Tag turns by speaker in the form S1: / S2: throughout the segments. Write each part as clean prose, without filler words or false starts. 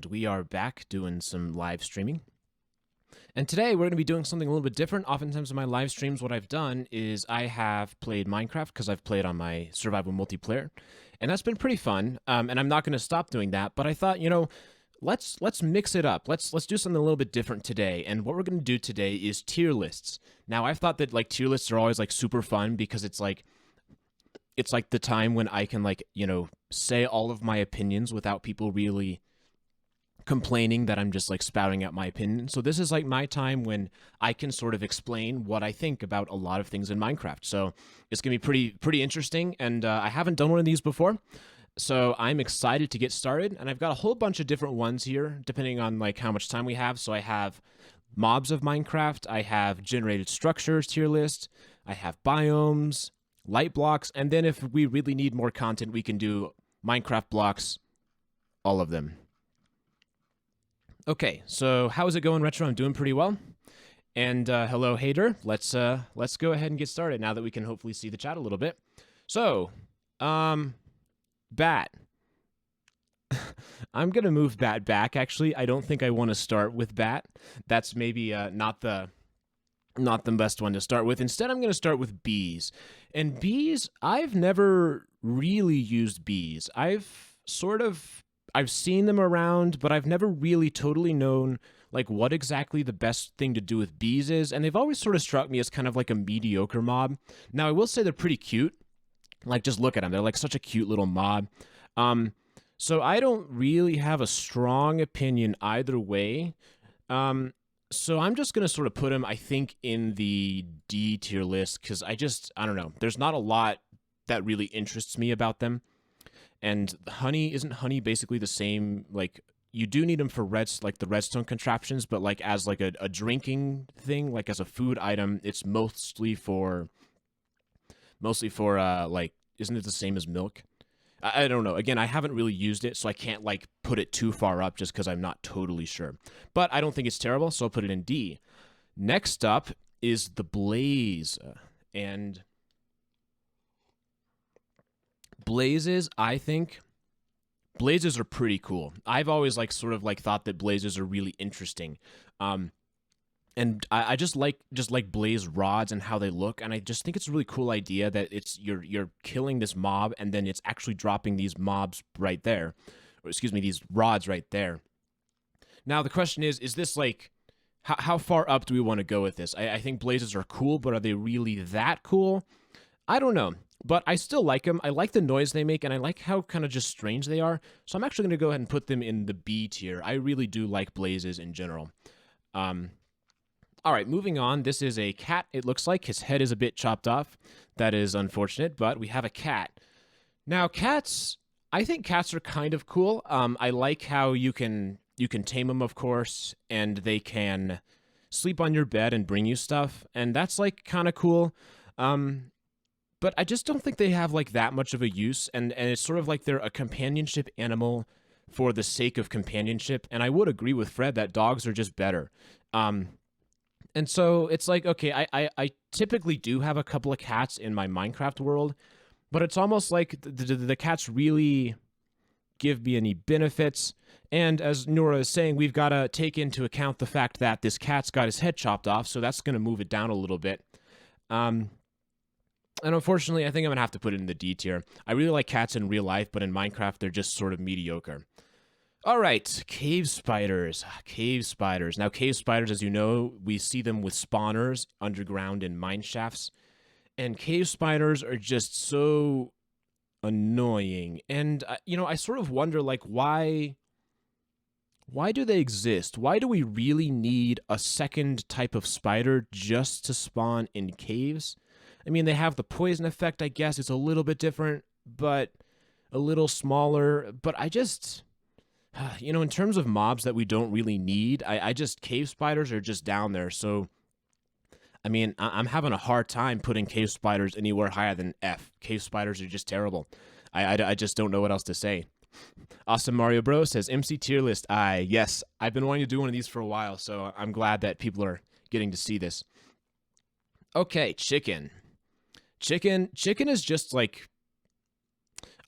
S1: and we are back doing some live streaming. And today we're going to be doing something a little bit different. Oftentimes in my live streams, what I've done is I have played Minecraft because I've played on my survival multiplayer, and that's been pretty fun. And I'm not going to stop doing that. But I thought, let's mix it up. Let's do something a little bit different today. And what we're going to do today is tier lists. Now I've thought that tier lists are always super fun because it's like the time when I can say all of my opinions without people really complaining that I'm just spouting out my opinion. So this is my time when I can sort of explain what I think about a lot of things in Minecraft. So it's gonna be pretty interesting, and I haven't done one of these before, so I'm excited to get started. And I've got a whole bunch of different ones here depending on how much time we have. So I have mobs of Minecraft, I have generated structures tier list, I have biomes, light blocks, and then if we really need more content, we can do Minecraft blocks, all of them. Okay, so how is it going, Retro? I'm doing pretty well. And hello, Hater. Let's go ahead and get started now that we can hopefully see the chat a little bit. So, Bat. I'm gonna move Bat back. Actually, I don't think I want to start with Bat. That's maybe not the best one to start with. Instead, I'm gonna start with bees. And bees, I've never really used bees. I've seen them around, but I've never really totally known what exactly the best thing to do with bees is, and they've always sort of struck me as kind of a mediocre mob. Now, I will say they're pretty cute. Just look at them. They're such a cute little mob. So I don't really have a strong opinion either way. So I'm just going to sort of put them, I think, in the D tier list, because I don't know. There's not a lot that really interests me about them. And isn't honey basically the same? You do need them for the redstone contraptions, but as a drinking thing, as a food item, it's mostly for isn't it the same as milk? I don't know. Again, I haven't really used it, so I can't put it too far up just because I'm not totally sure. But I don't think it's terrible, so I'll put it in D. Next up is the Blaze, and blazes, I think blazes are pretty cool. I've always thought that blazes are really interesting. And I just like blaze rods and how they look, and I just think it's a really cool idea that you're killing this mob and then it's actually dropping these mobs right there. Or excuse me, these rods right there. Now the question is this how far up do we want to go with this? I think blazes are cool, but are they really that cool? I don't know. But I still like them. I like the noise they make, and I like how kind of just strange they are. So I'm actually going to go ahead and put them in the B tier. I really do like blazes in general. All right, moving on. This is a cat, it looks like. His head is a bit chopped off. That is unfortunate, but we have a cat. Now, I think cats are kind of cool. I like how you can tame them, of course, and they can sleep on your bed and bring you stuff, and that's kind of cool. But I just don't think they have that much of a use, and it's sort of they're a companionship animal for the sake of companionship, and I would agree with Fred that dogs are just better. And so it's okay, I typically do have a couple of cats in my Minecraft world, but it's almost the cats really give me any benefits, and as Nora is saying, we've got to take into account the fact that this cat's got his head chopped off, so that's going to move it down a little bit. And unfortunately, I think I'm going to have to put it in the D tier. I really like cats in real life, but in Minecraft, they're just sort of mediocre. All right, cave spiders. Cave spiders. Now, cave spiders, as you know, we see them with spawners underground in mine shafts. And cave spiders are just so annoying. And, I sort of wonder, why do they exist? Why do we really need a second type of spider just to spawn in caves? I mean, they have the poison effect, I guess. It's a little bit different, but a little smaller. But I just, in terms of mobs that we don't really need, cave spiders are just down there. So, I mean, I'm having a hard time putting cave spiders anywhere higher than F. Cave spiders are just terrible. I just don't know what else to say. Awesome Mario Bro says, MC tier list. Yes, I've been wanting to do one of these for a while, so I'm glad that people are getting to see this. Okay, chicken. Chicken is just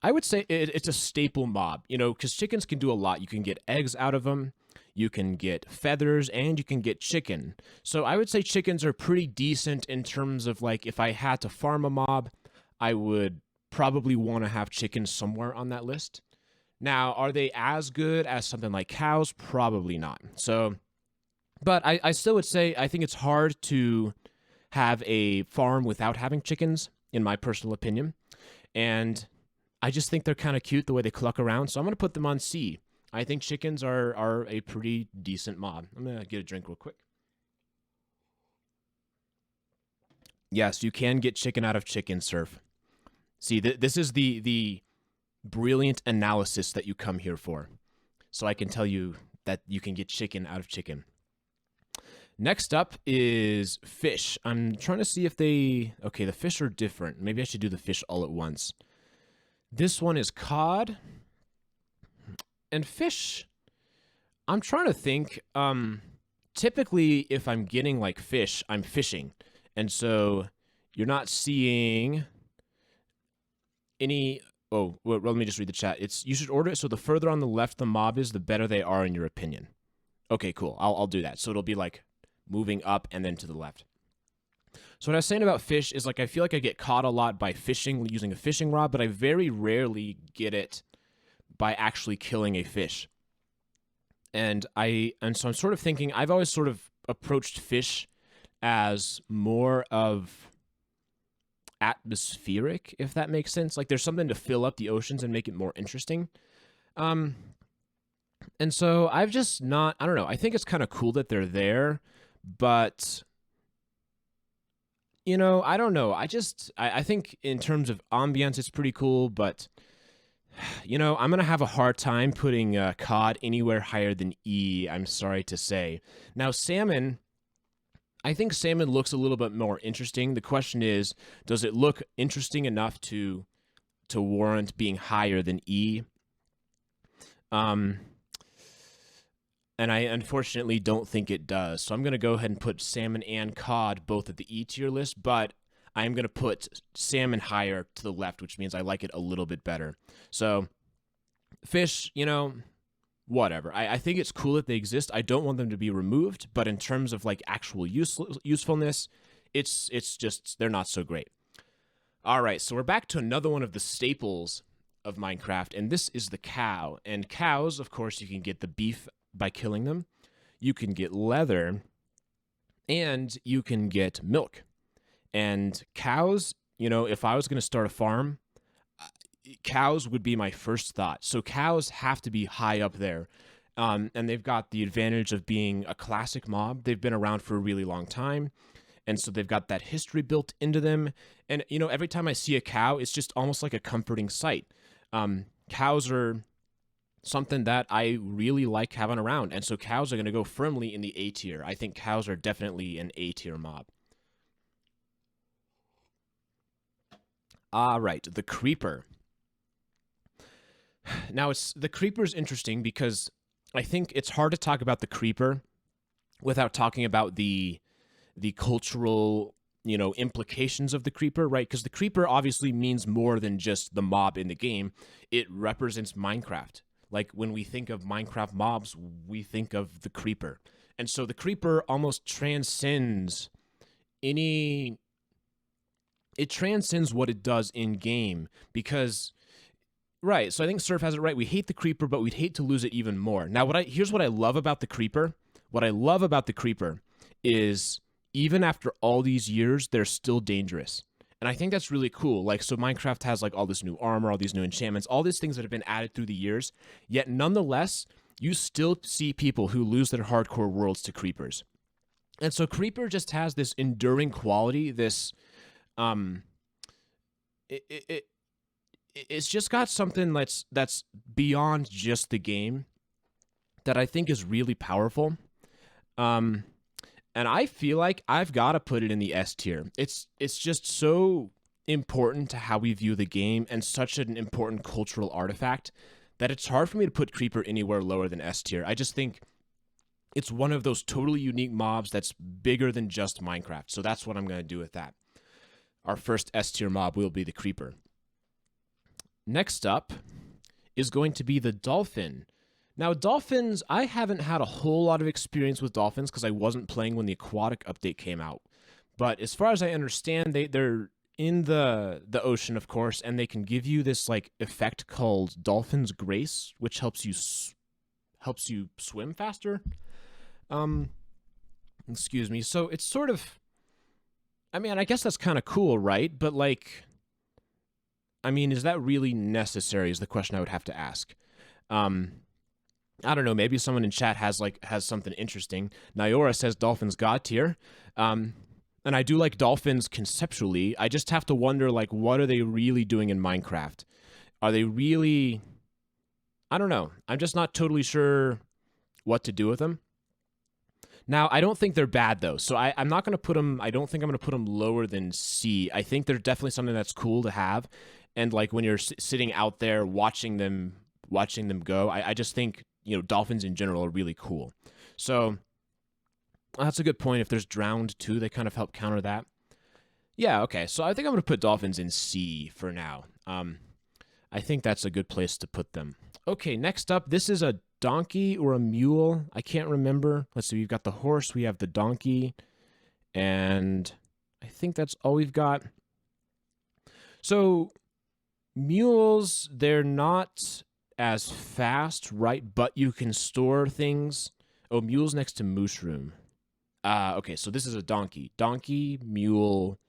S1: I would say it's a staple mob, you know, because chickens can do a lot. You can get eggs out of them, you can get feathers, and you can get chicken. So I would say chickens are pretty decent in terms of, like, if I had to farm a mob, I would probably want to have chickens somewhere on that list. Now, are they as good as something like cows? Probably not. So, but I still would say I think it's hard to have a farm without having chickens, in my personal opinion. And I just think they're kind of cute the way they cluck around, so I'm going to put them on C. I think chickens are a pretty decent mob. I'm going to get a drink real quick. Yes, you can get chicken out of chicken, Surf. See, this is the brilliant analysis that you come here for. So I can tell you that you can get chicken out of chicken. Next up is fish. I'm trying to see if they... Okay, the fish are different. Maybe I should do the fish all at once. This one is cod. And fish, I'm trying to think. Typically, if I'm getting, like, fish, I'm fishing. And so you're not seeing any... Oh, well, let me just read the chat. You should order it so the further on the left the mob is, the better they are in your opinion. Okay, cool. I'll do that. So it'll be, like, moving up and then to the left. So what I was saying about fish is, like, I feel like I get caught a lot by fishing using a fishing rod, but I very rarely get it by actually killing a fish. And so I'm sort of thinking, I've always sort of approached fish as more of atmospheric, if that makes sense. Like, there's something to fill up the oceans and make it more interesting. And so I've just not, I don't know, I think it's kind of cool that they're there, but, you know, I don't know. I think in terms of ambience, it's pretty cool, but, you know, I'm going to have a hard time putting cod anywhere higher than E, I'm sorry to say. Now, salmon, I think salmon looks a little bit more interesting. The question is, does it look interesting enough to warrant being higher than E? And I unfortunately don't think it does. So I'm going to go ahead and put salmon and cod both at the E tier list, but I am going to put salmon higher to the left, which means I like it a little bit better. So fish, you know, whatever. I think it's cool that they exist. I don't want them to be removed, but in terms of, like, actual usefulness, it's just, they're not so great. All right, so we're back to another one of the staples of Minecraft, and this is the cow. And cows, of course, you can get the beef by killing them. You can get leather, and you can get milk. And cows, you know, if I was going to start a farm, cows would be my first thought. So cows have to be high up there. And they've got the advantage of being a classic mob. They've been around for a really long time. And so they've got that history built into them. And, you know, every time I see a cow, it's just almost like a comforting sight. Cows are something that I really like having around. And so cows are going to go firmly in the A tier. I think cows are definitely an A tier mob. All right, the creeper. Now, the creeper's interesting because I think it's hard to talk about the creeper without talking about the cultural, you know, implications of the creeper, right? Because the creeper obviously means more than just the mob in the game. It represents Minecraft. Like, when we think of Minecraft mobs, we think of the creeper. And so the creeper almost transcends any... It transcends what it does in-game because... Right, so I think Surf has it right. We hate the creeper, but we'd hate to lose it even more. Now, here's what I love about the creeper. What I love about the creeper is even after all these years, they're still dangerous. And I think that's really cool. Like, so Minecraft has, like, all this new armor, all these new enchantments, all these things that have been added through the years. Yet, nonetheless, you still see people who lose their hardcore worlds to creepers. And so creeper just has this enduring quality, this... It's just got something that's beyond just the game that I think is really powerful. And I feel like I've got to put it in the S tier. It's just so important to how we view the game and such an important cultural artifact that it's hard for me to put Creeper anywhere lower than S tier. I just think it's one of those totally unique mobs that's bigger than just Minecraft. So that's what I'm going to do with that. Our first S tier mob will be the Creeper. next up is going to be the dolphin. Now, dolphins, I haven't had a whole lot of experience with dolphins because I wasn't playing when the aquatic update came out. But as far as I understand, they're in the ocean, of course, and they can give you this like effect called Dolphin's Grace, which helps you swim faster. Excuse me. So it's sort of, I mean, I guess that's kind of cool, right? But like, I mean, is that really necessary? Is the question I would have to ask. I don't know. Maybe someone in chat has something interesting. Nyora says dolphins god tier. And I do like dolphins conceptually. I just have to wonder, like, what are they really doing in Minecraft? Are they really... I don't know. I'm just not totally sure what to do with them. Now, I don't think they're bad, though. So I'm not going to put them... I don't think I'm going to put them lower than C. I think they're definitely something that's cool to have. And, like, when you're sitting out there watching them go, I just think, you know, dolphins in general are really cool. So... that's a good point. If there's drowned too, they kind of help counter that. Yeah, okay. So I think I'm going to put dolphins in C for now. I think that's a good place to put them. Okay, next up, this is a donkey or a mule. I can't remember. Let's see, we've got the horse, we have the donkey, and I think that's all we've got. So mules, they're not as fast, right? But you can store things. Oh, mule's next to Mooshroom. Okay, so this is a donkey. Donkey, mule,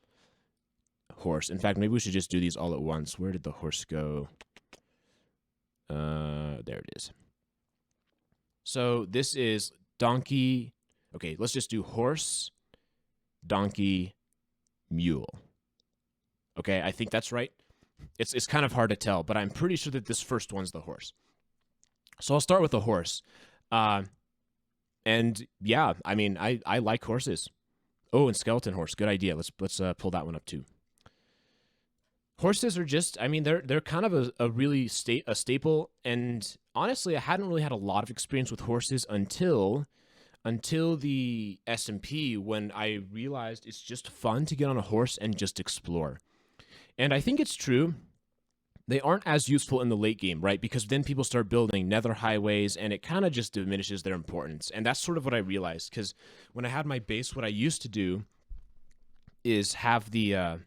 S1: horse. In fact, maybe we should just do these all at once. Where did the horse go? There it is. So this is donkey. Okay, let's just do horse, donkey, mule. Okay, I think that's right. It's kind of hard to tell, but I'm pretty sure that this first one's the horse. So I'll start with the horse. And yeah, I mean, I like horses. Oh, and skeleton horse, good idea. Let's pull that one up too. Horses are just, I mean, they're kind of a really staple. And honestly, I hadn't really had a lot of experience with horses until the SMP, when I realized it's just fun to get on a horse and just explore. And I think it's true. They aren't as useful in the late game, right? Because then people start building nether highways, and it kind of just diminishes their importance. And that's sort of what I realized, because when I had my base, what I used to do is have the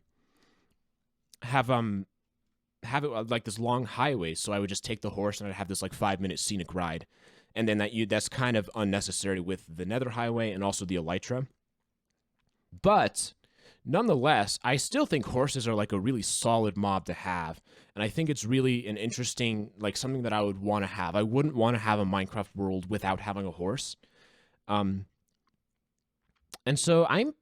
S1: have it like this long highway. So I would just take the horse, and I'd have this like 5-minute scenic ride, and then that's kind of unnecessary with the nether highway and also the elytra. But nonetheless, I still think horses are like a really solid mob to have. And I think it's really an interesting, like something that I would want to have. I wouldn't want to have a Minecraft world without having a horse. And so I'm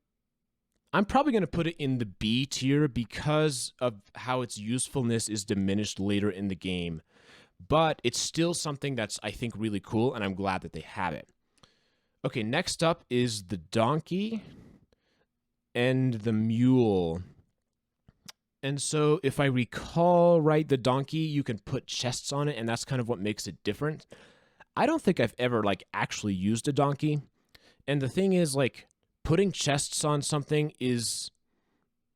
S1: probably going to put it in the B tier because of how its usefulness is diminished later in the game. But it's still something that's, I think, really cool, and I'm glad that they have it. Okay, next up is the donkey and the mule. And so if I recall right, the donkey, you can put chests on it, and that's kind of what makes it different. I don't think I've ever like actually used a donkey. And the thing is, like, putting chests on something is,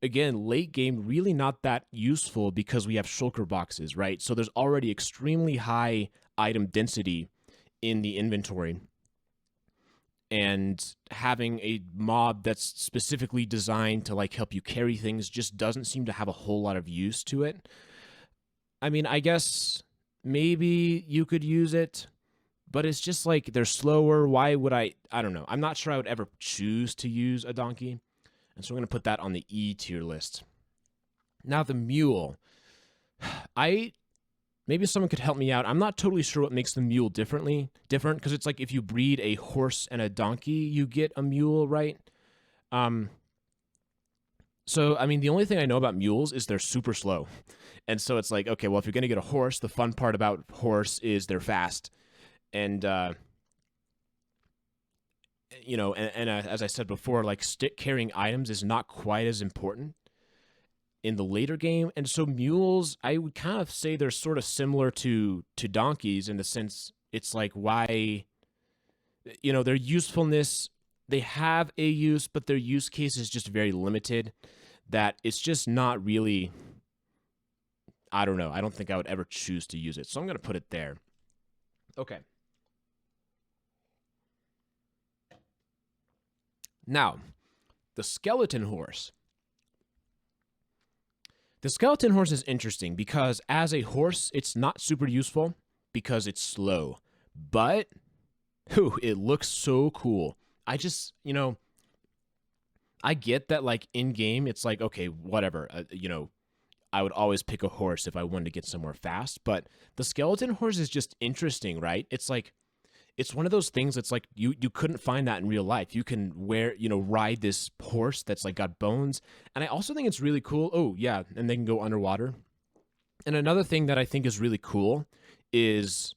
S1: again, late game, really not that useful because we have shulker boxes, right? So there's already extremely high item density in the inventory. And having a mob that's specifically designed to like help you carry things just doesn't seem to have a whole lot of use to it. I mean, I guess maybe you could use it, but it's just like they're slower. Why would I don't know. I'm not sure I would ever choose to use a donkey. And so I'm going to put that on the E tier list. Now the mule. Maybe someone could help me out. I'm not totally sure what makes the mule different, because it's like if you breed a horse and a donkey, you get a mule, right? So, I mean, the only thing I know about mules is they're super slow. And so it's like, okay, well, if you're going to get a horse, the fun part about horse is they're fast. And, you know, and as I said before, like stick carrying items is not quite as important in the later game. And so mules, I would kind of say they're sort of similar to donkeys in the sense it's like why, you know, their usefulness, they have a use, but their use case is just very limited, that it's just not really, I don't know. I don't think I would ever choose to use it. So I'm going to put it there. Okay. Now, the skeleton horse. The skeleton horse is interesting because as a horse, it's not super useful because it's slow. But, it looks so cool. I just, I get that, like, in-game, it's like, okay, whatever, I would always pick a horse if I wanted to get somewhere fast, but the skeleton horse is just interesting, right? It's like, it's one of those things that's like, you couldn't find that in real life. You can ride this horse that's like got bones, and I also think it's really cool. Oh, yeah, and they can go underwater. And another thing that I think is really cool is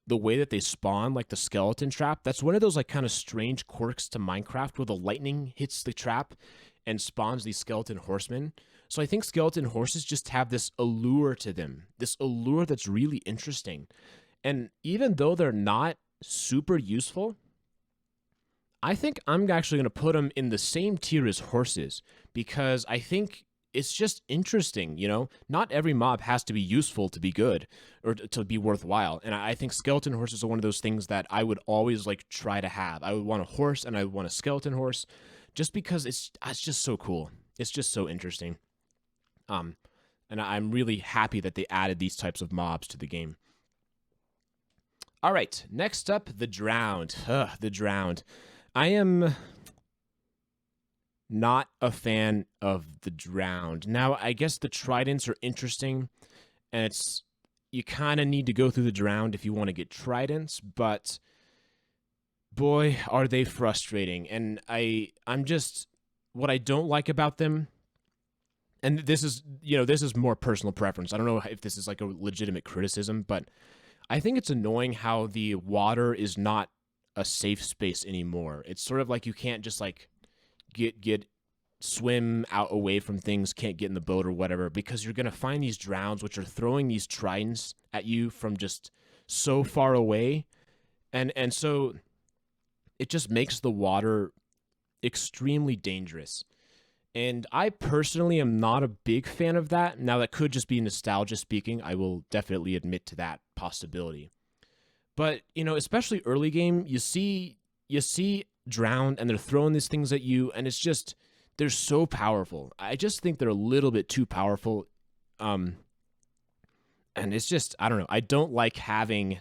S1: the way that they spawn, like the skeleton trap. That's one of those like kind of strange quirks to Minecraft where the lightning hits the trap and spawns these skeleton horsemen. So I think skeleton horses just have this allure to them, this allure that's really interesting. And even though they're not super useful, I think I'm actually going to put them in the same tier as horses because I think it's just interesting, Not every mob has to be useful to be good or to be worthwhile. And I think skeleton horses are one of those things that I would always like try to have. I would want a horse and I would want a skeleton horse just because it's just so cool. It's just so interesting. And I'm really happy that they added these types of mobs to the game. All right, next up, the Drowned. The Drowned. I am not a fan of the Drowned. Now, I guess the Tridents are interesting, and you kind of need to go through the Drowned if you want to get Tridents, but boy, are they frustrating. And I'm just, what I don't like about them, and this is more personal preference. I don't know if this is like a legitimate criticism, but I think it's annoying how the water is not a safe space anymore. It's sort of like you can't just like swim out away from things, can't get in the boat or whatever, because you're going to find these drowns which are throwing these tridents at you from just so far away. And so it just makes the water extremely dangerous. And I personally am not a big fan of that. Now, that could just be nostalgia speaking. I will definitely admit to that possibility. But, especially early game, you see drowned and they're throwing these things at you, and it's just, they're so powerful. I just think they're a little bit too powerful. And it's just, I don't know. I don't like having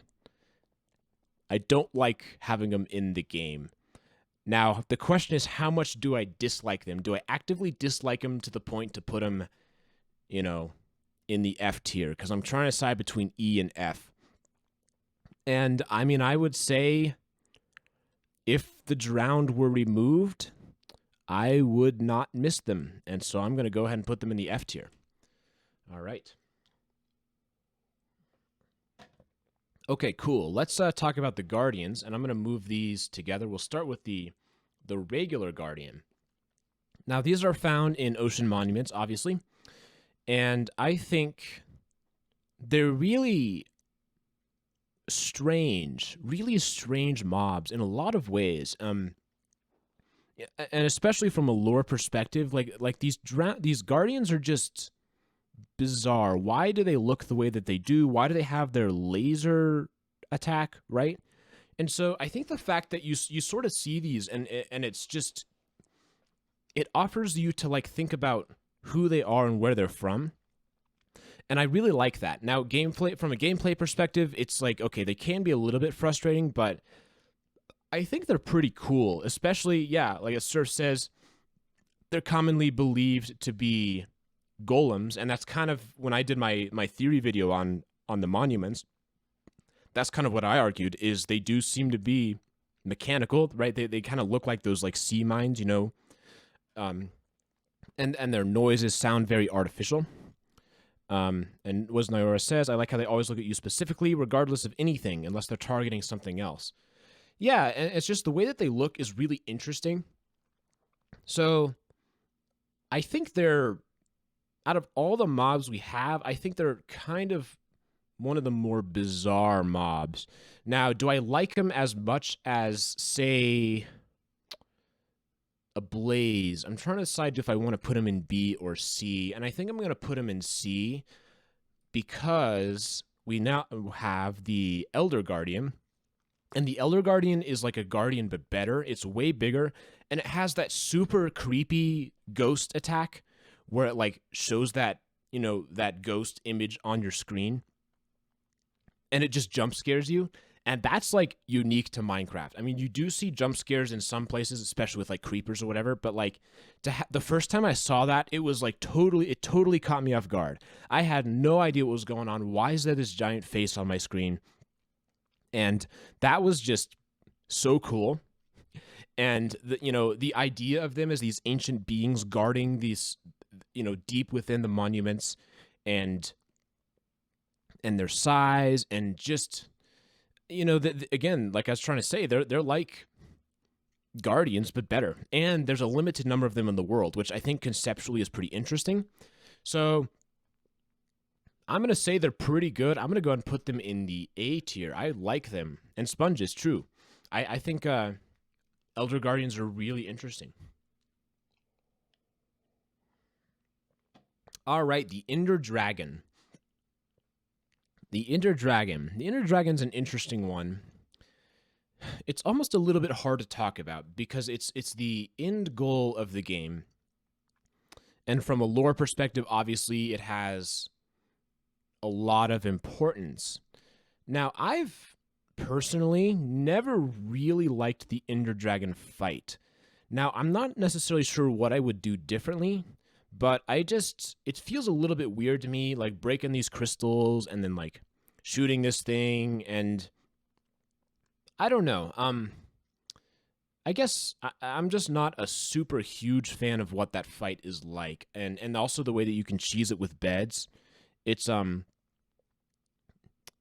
S1: them in the game. Now, the question is, how much do I dislike them? Do I actively dislike them to the point to put them, in the F tier? Because I'm trying to decide between E and F. And, I mean, I would say if the Drowned were removed, I would not miss them. And so I'm going to go ahead and put them in the F tier. All right. Okay, cool. Let's talk about the Guardians, and I'm going to move these together. We'll start with the regular Guardian. Now, these are found in ocean monuments, obviously, and I think they're really strange mobs in a lot of ways. And especially from a lore perspective, like these Guardians are just bizarre. Why do they look the way that they do? Why do they have their laser attack, right? And so I think the fact that you sort of see these and it's just, it offers you to like think about who they are and where they're from. And I really like that. Now, from a gameplay perspective, it's like, okay, they can be a little bit frustrating, but I think they're pretty cool, especially, yeah, like as Surf says, they're commonly believed to be golems, and that's kind of, when I did my theory video on the monuments, that's kind of what I argued, is they do seem to be mechanical, right? They kind of look like those like sea mines, and their noises sound very artificial. And Wasnayora says, I like how they always look at you specifically, regardless of anything, unless they're targeting something else. Yeah, and it's just the way that they look is really interesting. So I think they're, out of all the mobs we have, I think they're kind of one of the more bizarre mobs. Now, do I like them as much as, say, a Blaze? I'm trying to decide if I want to put them in B or C, and I think I'm going to put them in C because we now have the Elder Guardian. And the Elder Guardian is like a Guardian, but better. It's way bigger. And it has that super creepy ghost attack where it like shows that, you know, that ghost image on your screen. And it just jump scares you. And that's like unique to Minecraft. I mean, you do see jump scares in some places, especially with like creepers or whatever. But like the first time I saw that, it was like it totally caught me off guard. I had no idea what was going on. Why is there this giant face on my screen? And that was just so cool. And the idea of them as these ancient beings guarding these, deep within the monuments, and their size, and just, again, like I was trying to say, they're like Guardians, but better. And there's a limited number of them in the world, which I think conceptually is pretty interesting. So I'm going to say they're pretty good. I'm going to go ahead and put them in the A tier. I like them. And Sponges, true. I think Elder Guardians are really interesting. All right, the Ender Dragon. The Ender Dragon. The Ender Dragon's an interesting one. It's almost a little bit hard to talk about because it's the end goal of the game. And from a lore perspective, obviously, it has a lot of importance. Now, I've personally never really liked the Ender Dragon fight. Now, I'm not necessarily sure what I would do differently, but it feels a little bit weird to me, like breaking these crystals and then like shooting this thing, and I don't know. I guess I'm just not a super huge fan of what that fight is like, and also the way that you can cheese it with beds. It's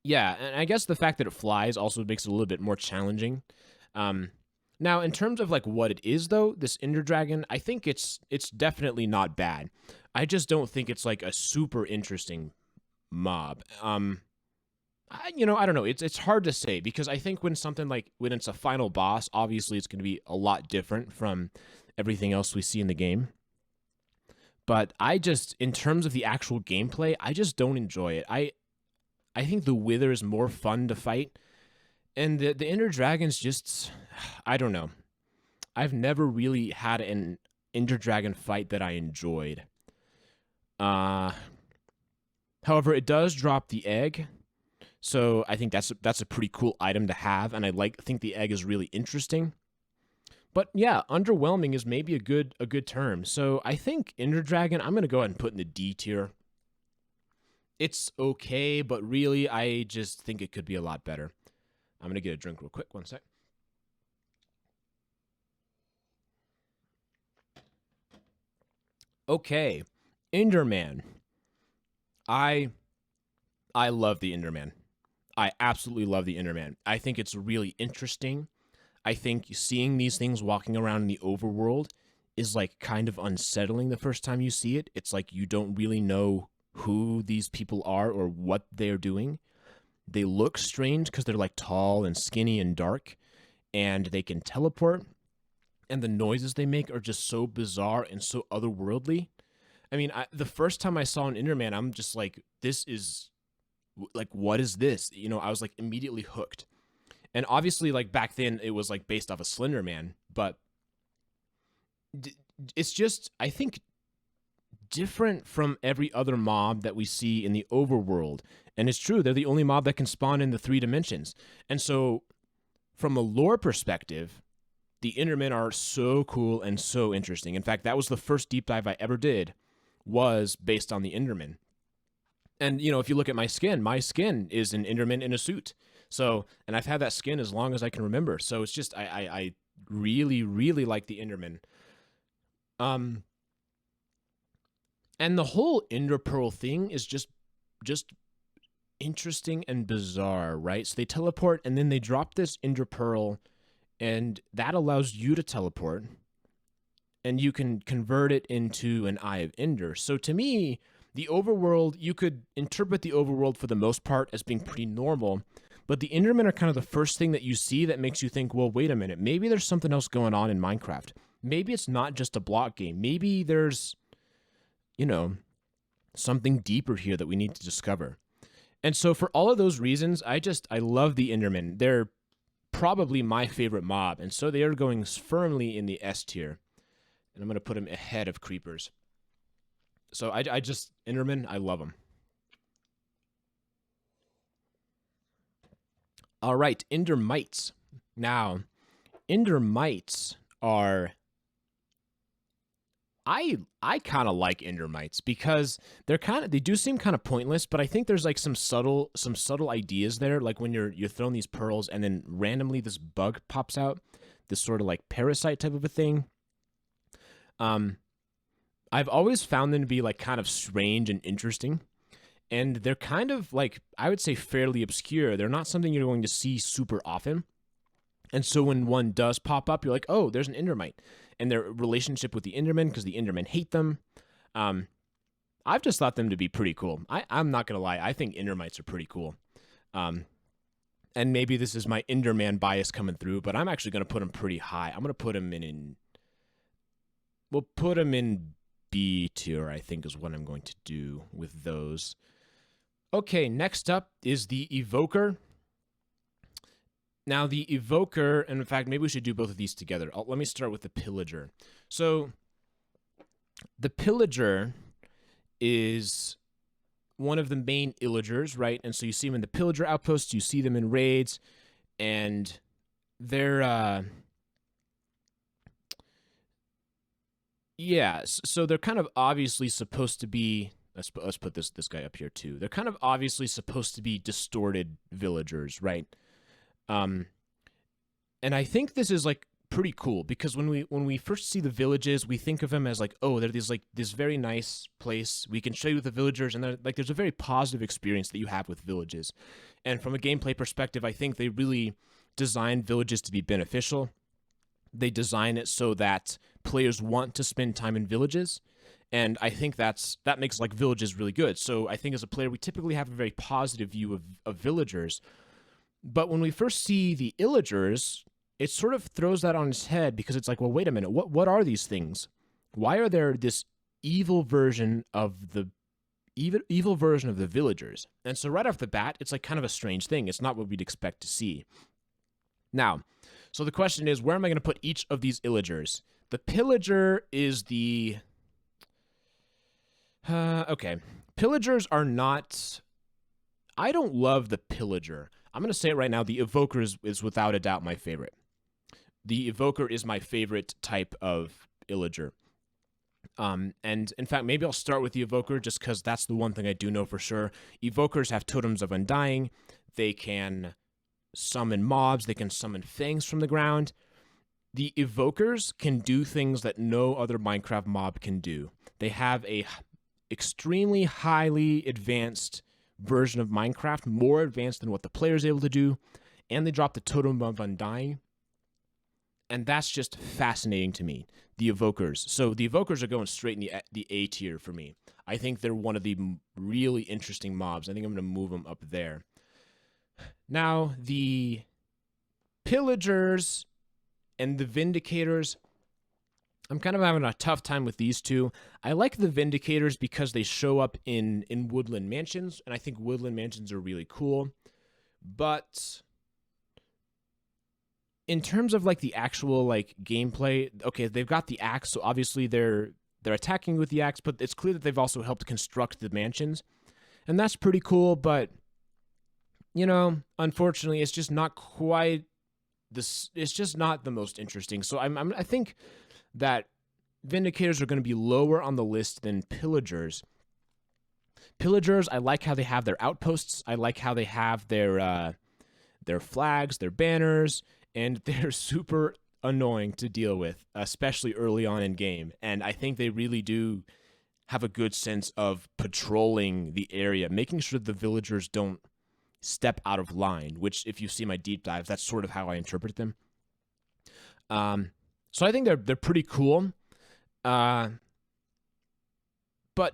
S1: yeah, and I guess the fact that it flies also makes it a little bit more challenging. Now, in terms of like what it is, though, this Ender Dragon, I think it's definitely not bad. I just don't think it's like a super interesting mob. I don't know. It's hard to say because I think when it's a final boss, obviously it's going to be a lot different from everything else we see in the game. But in terms of the actual gameplay, I just don't enjoy it. I think the Wither is more fun to fight. And the Ender Dragon's just, I don't know. I've never really had an Ender Dragon fight that I enjoyed. However, it does drop the egg. So I think that's a pretty cool item to have. And I think the egg is really interesting. But yeah, underwhelming is maybe a good term. So I think Ender Dragon, I'm going to go ahead and put in the D tier. It's okay, but really, I just think it could be a lot better. I'm going to get a drink real quick. One sec. Okay. Enderman. I love the Enderman. I absolutely love the Enderman. I think it's really interesting. I think seeing these things walking around in the overworld is like kind of unsettling the first time you see it. It's like you don't really know who these people are or what they're doing. They look strange because they're like tall and skinny and dark, and they can teleport, and the noises they make are just so bizarre and so otherworldly. I mean, the first time I saw an Enderman, I'm just like, this is, like, what is this? I was like immediately hooked. And obviously, like back then, it was like based off a Slender Man, but it's just, I think, different from every other mob that we see in the overworld. And it's true, they're the only mob that can spawn in the 3 dimensions. And so, from a lore perspective, the Endermen are so cool and so interesting. In fact, that was the first deep dive I ever did, was based on the Enderman. And, if you look at my skin is an Enderman in a suit. So, and I've had that skin as long as I can remember. So it's just, I really, really like the Enderman. And the whole Ender Pearl thing is just interesting and bizarre, right? So they teleport and then they drop this Ender Pearl, and that allows you to teleport, and you can convert it into an Eye of Ender. So to me, the overworld, you could interpret the overworld for the most part as being pretty normal, but the Endermen are kind of the first thing that you see that makes you think, well, wait a minute, maybe there's something else going on in Minecraft. Maybe it's not just a block game. Maybe there's something deeper here that we need to discover. And so for all of those reasons, I love the Endermen. They're probably my favorite mob, and so they are going firmly in the S tier. And I'm going to put them ahead of creepers. So I just, Endermen, I love them. All right, Endermites. Now, Endermites are... I kind of like Endermites because they do seem kind of pointless, but I think there's like some subtle ideas there, like when you're throwing these pearls and then randomly this bug pops out, this sort of like parasite type of a thing. I've always found them to be like kind of strange and interesting, and they're kind of like, I would say, fairly obscure. They're not something you're going to see super often. And so when one does pop up, you're like, oh, there's an Endermite. And their relationship with the Endermen, because the Endermen hate them. I've just thought them to be pretty cool. I'm not going to lie. I think Endermites are pretty cool. And maybe this is my Enderman bias coming through, but I'm actually going to put them pretty high. I'm going to put them we'll put them in B tier, I think, is what I'm going to do with those. Okay, next up is the Evoker. Now, the Evoker, and in fact, maybe we should do both of these together. Let me start with the Pillager. So, the Pillager is one of the main Illagers, right? And so you see them in the Pillager outposts, you see them in raids, and they're, yeah, so they're kind of obviously supposed to be, let's put this guy up here too. They're kind of obviously supposed to be distorted villagers, right? And I think this is like pretty cool because when we first see the villages, we think of them as like, oh, they're this very nice place. We can show you the villagers, and like there's a very positive experience that you have with villages. And from a gameplay perspective, I think they really design villages to be beneficial. They design it so that players want to spend time in villages, and I think that makes like villages really good. So I think as a player, we typically have a very positive view of villagers. But when we first see the Illagers, it sort of throws that on its head because it's like, well, wait a minute, what are these things? Why are there this evil version of the villagers? And so right off the bat, it's like kind of a strange thing. It's not what we'd expect to see. Now, so the question is, where am I going to put each of these Illagers? The Pillager is the... okay. Pillagers are not... I don't love the Pillager. I'm going to say it right now, the Evoker is without a doubt my favorite. The Evoker is my favorite type of Illager. And in fact, maybe I'll start with the Evoker just because that's the one thing I do know for sure. Evokers have Totems of Undying. They can summon mobs. They can summon fangs from the ground. The Evokers can do things that no other Minecraft mob can do. They have a extremely highly advanced version of Minecraft, more advanced than what the player is able to do, and they drop the Totem of Undying, and that's just fascinating to me, the Evokers. So the Evokers are going straight in the A tier for me. I think they're one of the really interesting mobs. I think I'm going to move them up there. Now, the Pillagers and the Vindicators, I'm kind of having a tough time with these two. I like the Vindicators because they show up in woodland mansions, and I think woodland mansions are really cool. But in terms of like the actual like gameplay, okay, they've got the axe, so obviously they're attacking with the axe, but it's clear that they've also helped construct the mansions, and that's pretty cool. But you know, unfortunately, it's just not quite this. It's just not the most interesting. So I think that Vindicators are going to be lower on the list than Pillagers. Pillagers, I like how they have their outposts. I like how they have their flags, their banners, and they're super annoying to deal with, especially early on in game. And I think they really do have a good sense of patrolling the area, making sure the villagers don't step out of line, which if you see my deep dive, that's sort of how I interpret them. So I think they're pretty cool. But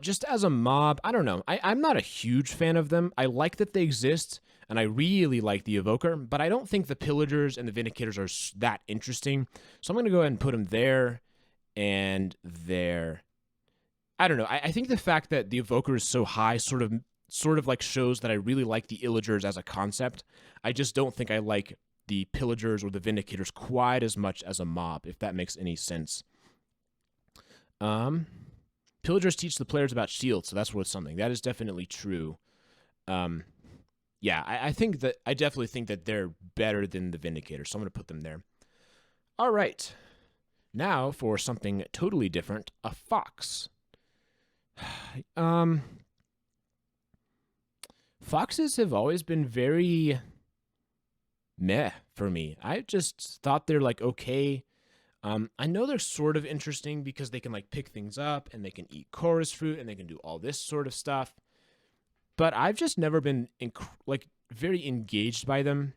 S1: just as a mob, I don't know. I'm not a huge fan of them. I like that they exist, and I really like the Evoker, but I don't think the Pillagers and the Vindicators are that interesting. So I'm going to go ahead and put them there and there. I don't know. I think the fact that the Evoker is so high sort of sort of like shows that I really like the Pillagers as a concept. I just don't think I like the Pillagers or the Vindicators quite as much as a mob, if that makes any sense. Pillagers teach the players about shields, so that's worth something. That is definitely true. Yeah, I definitely think that they're better than the Vindicators, so I'm going to put them there. All right. Now for something totally different, a fox. Foxes have always been very meh for me. I just thought they're like okay. I know they're sort of interesting because they can like pick things up and they can eat chorus fruit and they can do all this sort of stuff. But I've just never been like very engaged by them.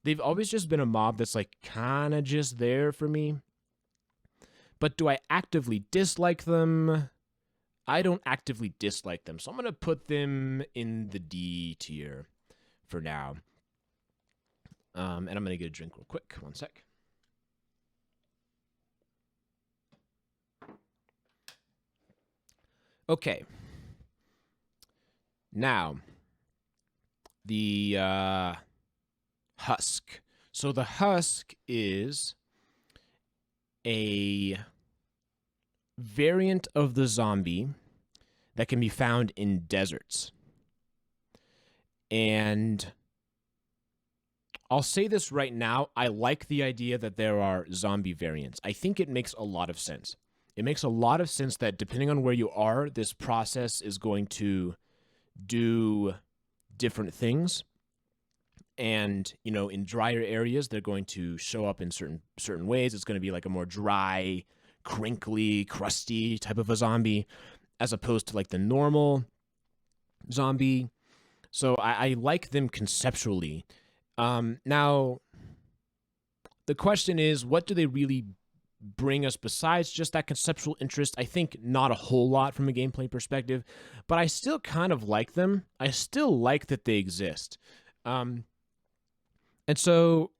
S1: They've always just been a mob that's like kind of just there for me. But do I actively dislike them? I don't actively dislike them. So I'm going to put them in the D tier for now. And I'm going to get a drink real quick. One sec. Okay. Now, the Husk. So the Husk is a variant of the zombie that can be found in deserts. And I'll say this right now, I like the idea that there are zombie variants. I think it makes a lot of sense. It makes a lot of sense that depending on where you are, this process is going to do different things. And, you know, in drier areas, they're going to show up in certain ways. It's going to be like a more dry, crinkly, crusty type of a zombie, as opposed to like the normal zombie. So I like them conceptually. Now, the question is, what do they really bring us besides just that conceptual interest? I think not a whole lot from a gameplay perspective, but I still kind of like them. I still like that they exist. And so,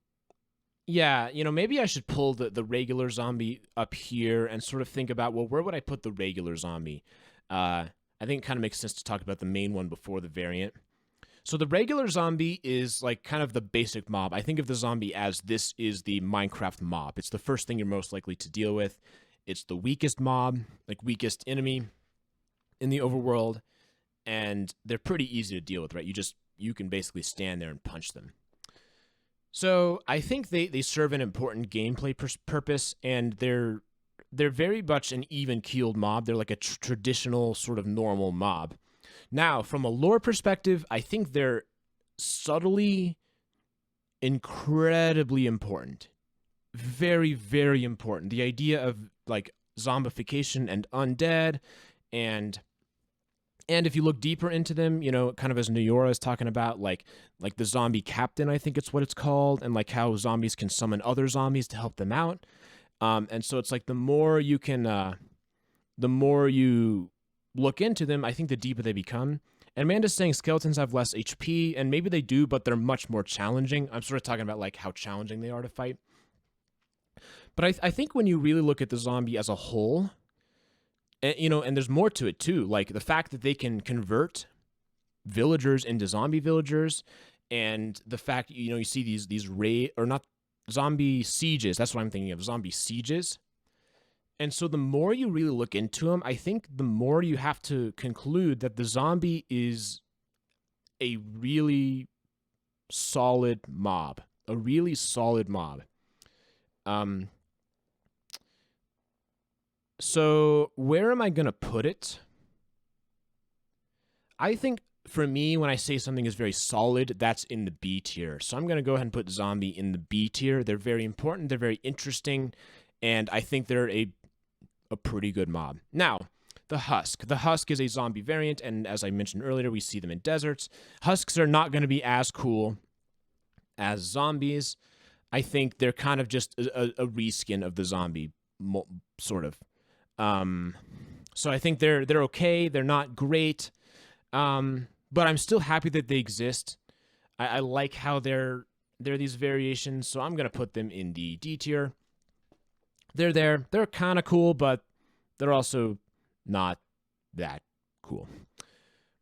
S1: yeah, you know, maybe I should pull the regular zombie up here and sort of think about, well, where would I put the regular zombie? I think it kind of makes sense to talk about the main one before the variant. So the regular zombie is like kind of the basic mob. I think of the zombie as this is the Minecraft mob. It's the first thing you're most likely to deal with. It's the weakest mob, like weakest enemy in the overworld, and they're pretty easy to deal with, right? You can basically stand there and punch them. So I think they serve an important gameplay purpose, and they're very much an even-keeled mob. They're like a traditional sort of normal mob. Now, from a lore perspective, I think they're subtly incredibly important. Very, very important. The idea of like zombification and undead, and if you look deeper into them, you know, kind of as Nuyora is talking about, like the zombie captain, I think it's what it's called, and like how zombies can summon other zombies to help them out. And so it's like the more you look into them, I think the deeper they become. And Amanda's saying skeletons have less HP, and maybe they do, but they're much more challenging. I'm sort of talking about like how challenging they are to fight. But I think when you really look at the zombie as a whole, and, you know, and there's more to it too, like the fact that they can convert villagers into zombie villagers, and the fact, you know, you see these zombie sieges. That's what I'm thinking of, zombie sieges. And so the more you really look into them, I think the more you have to conclude that the zombie is a really solid mob. A really solid mob. So where am I going to put it? I think for me, when I say something is very solid, that's in the B tier. So I'm going to go ahead and put zombie in the B tier. They're very important. They're very interesting. And I think they're a pretty good mob. Now, the Husk. The Husk is a zombie variant, and as I mentioned earlier, we see them in deserts. Husks are not going to be as cool as zombies. I think they're kind of just a reskin of the zombie, sort of. So I think they're okay. They're not great, but I'm still happy that they exist. I like how they're these variations, so I'm going to put them in the D tier. They're there. They're kind of cool, but they're also not that cool.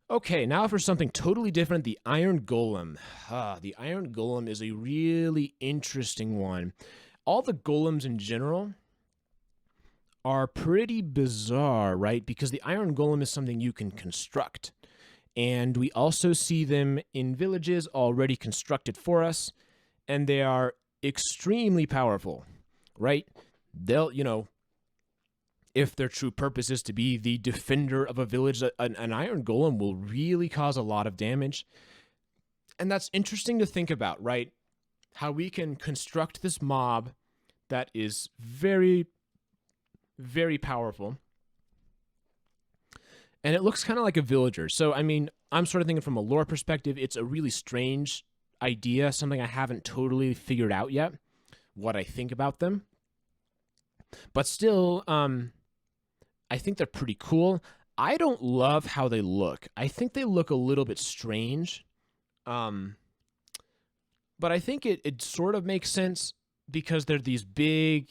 S1: Okay, now for something totally different, the Iron Golem. The Iron Golem is a really interesting one. All the golems in general are pretty bizarre, right? Because the Iron Golem is something you can construct. And we also see them in villages already constructed for us, and they are extremely powerful, right? They'll, if their true purpose is to be the defender of a village, an Iron Golem will really cause a lot of damage. And that's interesting to think about, right? How we can construct this mob that is very, very powerful. And it looks kind of like a villager. So, I mean, I'm sort of thinking from a lore perspective, it's a really strange idea, something I haven't totally figured out yet, what I think about them. But still, I think they're pretty cool. I don't love how they look. I think they look a little bit strange. But I think it sort of makes sense because they're these big,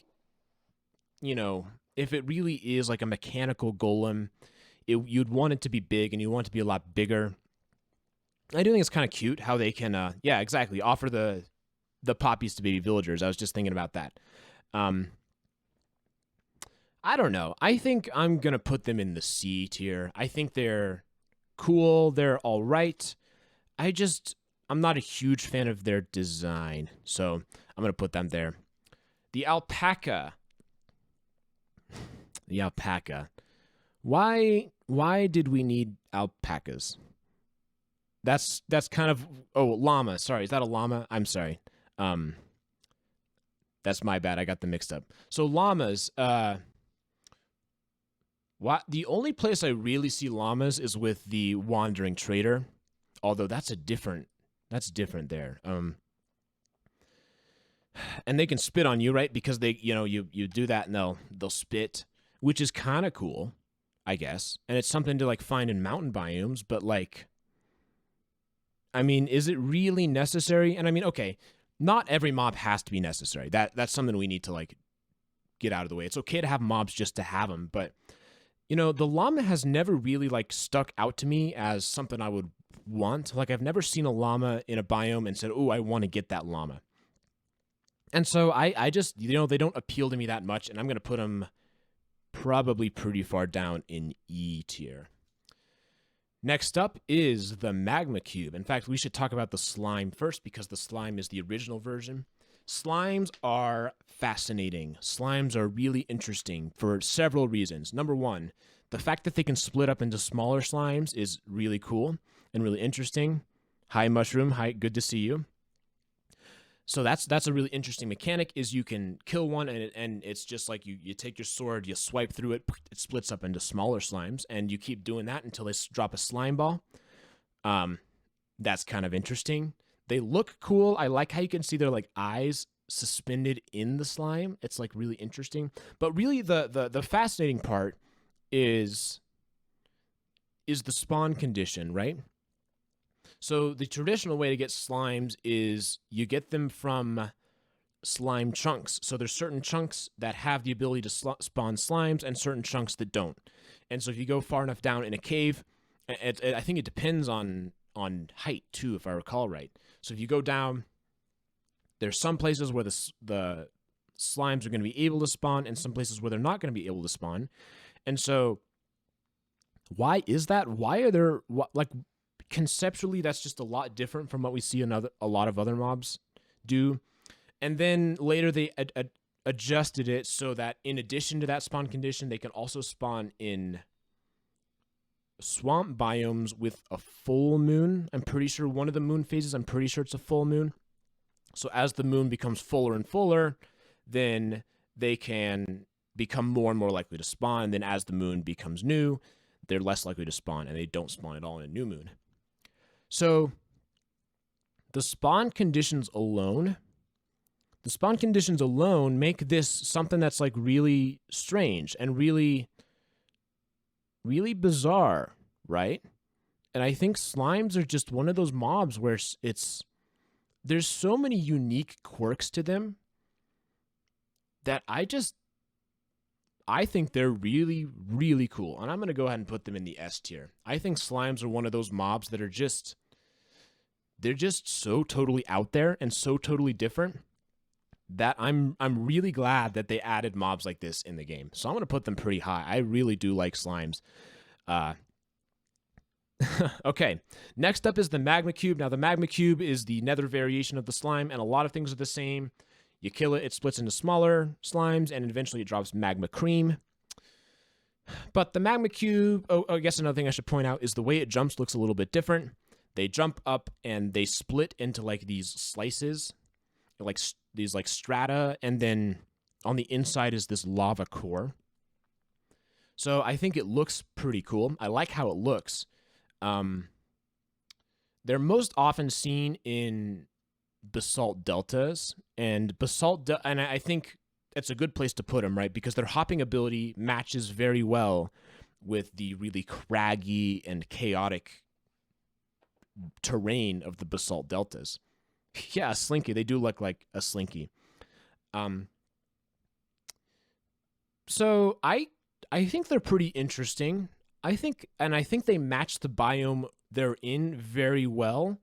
S1: if it really is like a mechanical golem, you'd want it to be big and you want it to be a lot bigger. I do think it's kind of cute how they can, yeah, exactly, offer the poppies to baby villagers. I was just thinking about that. I don't know. I think I'm going to put them in the C tier. I think they're cool. They're all right. I'm not a huge fan of their design. So I'm going to put them there. The alpaca. The alpaca. Why did we need alpacas? That's kind of... Oh, llama. Sorry, is that a llama? I'm sorry. That's my bad. I got them mixed up. So llamas... The only place I really see llamas is with the wandering trader, although that's different there. And they can spit on you, right? Because they, you do that and they'll spit, which is kind of cool, I guess. And it's something to like find in mountain biomes, but like, I mean, is it really necessary? And I mean, okay, not every mob has to be necessary. That's something we need to like get out of the way. It's okay to have mobs just to have them, but the llama has never really, like, stuck out to me as something I would want. Like, I've never seen a llama in a biome and said, oh, I want to get that llama. And so I just, they don't appeal to me that much, and I'm going to put them probably pretty far down in E tier. Next up is the Magma Cube. In fact, we should talk about the slime first, because the slime is the original version. Slimes are fascinating. Slimes are really interesting for several reasons. Number one, the fact that they can split up into smaller slimes is really cool and really interesting. Hi, Mushroom. Hi, good to see you. So that's a really interesting mechanic, is you can kill one and it's just like you take your sword, you swipe through it, it splits up into smaller slimes, and you keep doing that until they drop a slime ball. That's kind of interesting. They look cool. I like how you can see their like eyes suspended in the slime. It's like really interesting. But really the fascinating part is the spawn condition, right? So the traditional way to get slimes is you get them from slime chunks. So there's certain chunks that have the ability to spawn slimes and certain chunks that don't. And so if you go far enough down in a cave, I think it depends on height too, if I recall right. So if you go down, there's some places where the slimes are going to be able to spawn and some places where they're not going to be able to spawn. And so why is that? Why are there, like, conceptually, that's just a lot different from what we see a lot of other mobs do. And then later they adjusted it so that in addition to that spawn condition, they can also spawn in swamp biomes with a full moon. I'm pretty sure one of the moon phases, I'm pretty sure it's a full moon. So as the moon becomes fuller and fuller, then they can become more and more likely to spawn. And then as the moon becomes new, they're less likely to spawn, and they don't spawn at all in a new moon. So the spawn conditions alone make this something that's like really strange and really, really bizarre, right? And I think slimes are just one of those mobs where there's so many unique quirks to them that I I think they're really, really cool. And I'm going to go ahead and put them in the S tier. I think slimes are one of those mobs that are they're just so totally out there and so totally different that I'm really glad that they added mobs like this in the game. So I'm going to put them pretty high. I really do like slimes. Okay, next up is the Magma Cube. Now, the Magma Cube is the nether variation of the slime, and a lot of things are the same. You kill it, it splits into smaller slimes, and eventually it drops magma cream. But the Magma Cube, I guess another thing I should point out is the way it jumps looks a little bit different. They jump up, and they split into, like, these slices, like these like strata, and then on the inside is this lava core. So I think it looks pretty cool. I like how it looks. They're most often seen in basalt deltas, and and I think it's a good place to put them, right? Because their hopping ability matches very well with the really craggy and chaotic terrain of the basalt deltas. Yeah, a slinky. They do look like a slinky. So I think they're pretty interesting. I think they match the biome they're in very well.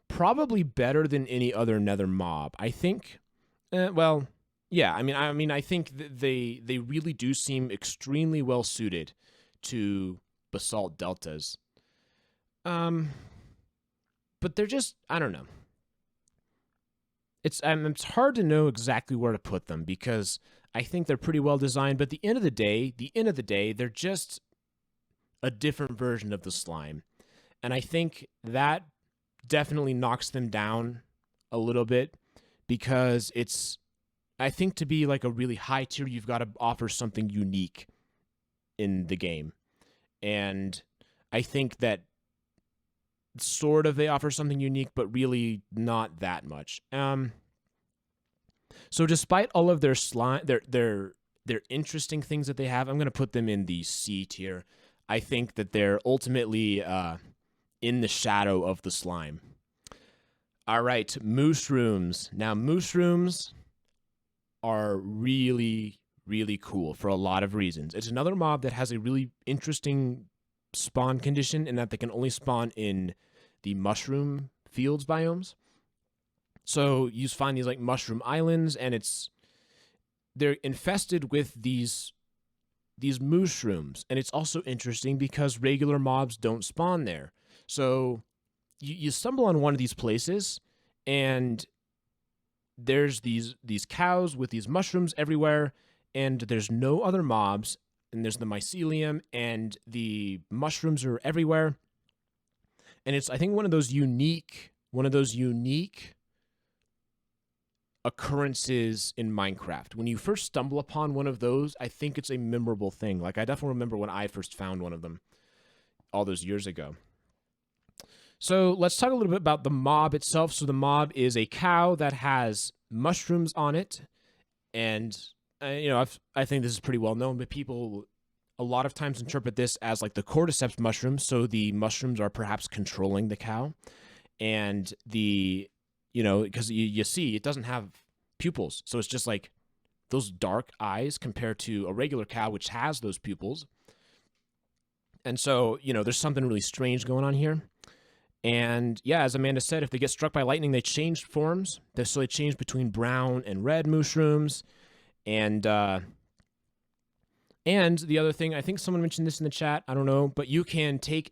S1: Probably better than any other nether mob. I think, well, yeah, I mean, I think they really do seem extremely well suited to basalt deltas. But they're just, I don't know. It's hard to know exactly where to put them because I think they're pretty well designed. But at the end of the day, they're just a different version of the slime, and I think that definitely knocks them down a little bit because I think to be like a really high tier, you've got to offer something unique in the game, and I think that sort of they offer something unique, but really not that much. So despite all of their slime, their interesting things that they have, I'm going to put them in the C tier. I think that they're ultimately in the shadow of the slime. All right, Mooshrooms. Now, Mooshrooms are really, really cool for a lot of reasons. It's another mob that has a really interesting spawn condition in that they can only spawn in the mushroom fields biomes. So you find these like mushroom islands, and they're infested with these Mooshrooms, and it's also interesting because regular mobs don't spawn there. So you stumble on one of these places, and there's these cows with these mushrooms everywhere, and there's no other mobs, and there's the mycelium, and the mushrooms are everywhere. And it's, I think, one of those unique occurrences in Minecraft. When you first stumble upon one of those, I think it's a memorable thing. Like, I definitely remember when I first found one of them all those years ago. So let's talk a little bit about the mob itself. So the mob is a cow that has mushrooms on it, and I think this is pretty well known, but people a lot of times interpret this as like the cordyceps mushrooms. So the mushrooms are perhaps controlling the cow, and because you see it doesn't have pupils, so it's just like those dark eyes compared to a regular cow, which has those pupils. And so there's something really strange going on here. And yeah, as Amanda said, if they get struck by lightning, they change forms. So they change between brown and red Mooshrooms. And the other thing, I think someone mentioned this in the chat, I don't know, but you can take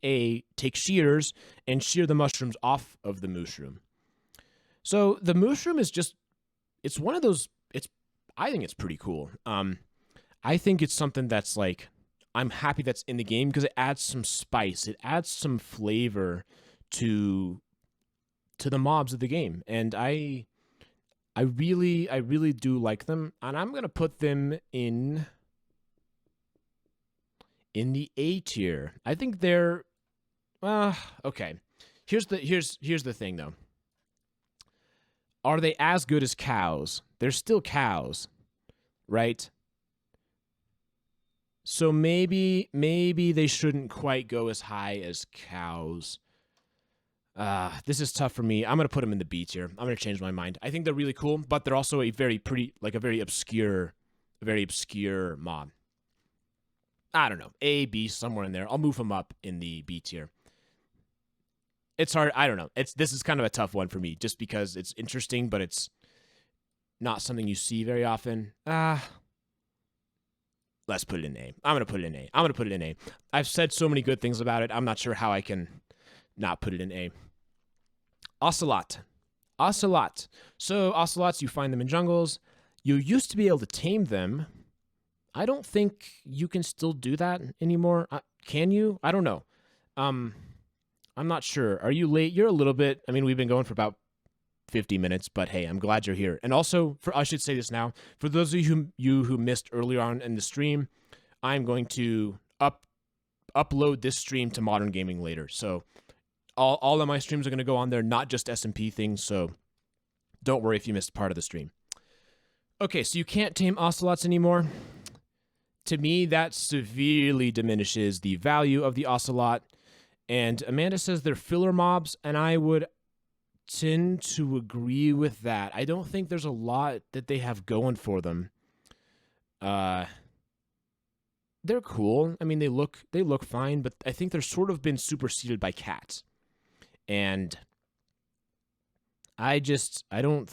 S1: shears and shear the mushrooms off of the Mooshroom. So the Mooshroom is it's one of those, I think it's pretty cool. I think it's something that's like, I'm happy that's in the game because it adds some spice. It adds some flavor to the mobs of the game. And I really do like them. And I'm going to put them in the A tier. I think they're, okay. Here's the thing though. Are they as good as cows? They're still cows, right? So maybe they shouldn't quite go as high as cows. This is tough for me. I'm going to put them in the B tier. I'm going to change my mind. I think they're really cool, but they're also a very obscure mob. I don't know, A, B, somewhere in there. I'll move them up in the B tier. It's hard. I don't know. This is kind of a tough one for me just because it's interesting, but it's not something you see very often. Let's put it in A. I'm going to put it in A. I'm going to put it in A. I've said so many good things about it. I'm not sure how I can not put it in A. Ocelot. Ocelot. So ocelots, you find them in jungles. You used to be able to tame them. I don't think you can still do that anymore. Can you? I don't know. I'm not sure. Are you late? You're a little bit. I mean, we've been going for about 50 minutes, but hey, I'm glad you're here. And also, I should say this now, for those of you who missed earlier on in the stream, I'm going to upload this stream to Modern Gaming later. So all of my streams are going to go on there, not just SMP things, so don't worry if you missed part of the stream. Okay, so you can't tame ocelots anymore. To me, that severely diminishes the value of the ocelot. And Amanda says they're filler mobs, and I would tend to agree with that. I don't think there's a lot that they have going for them. They're cool. I mean, they look fine, but I think they're sort of been superseded by cats. And I don't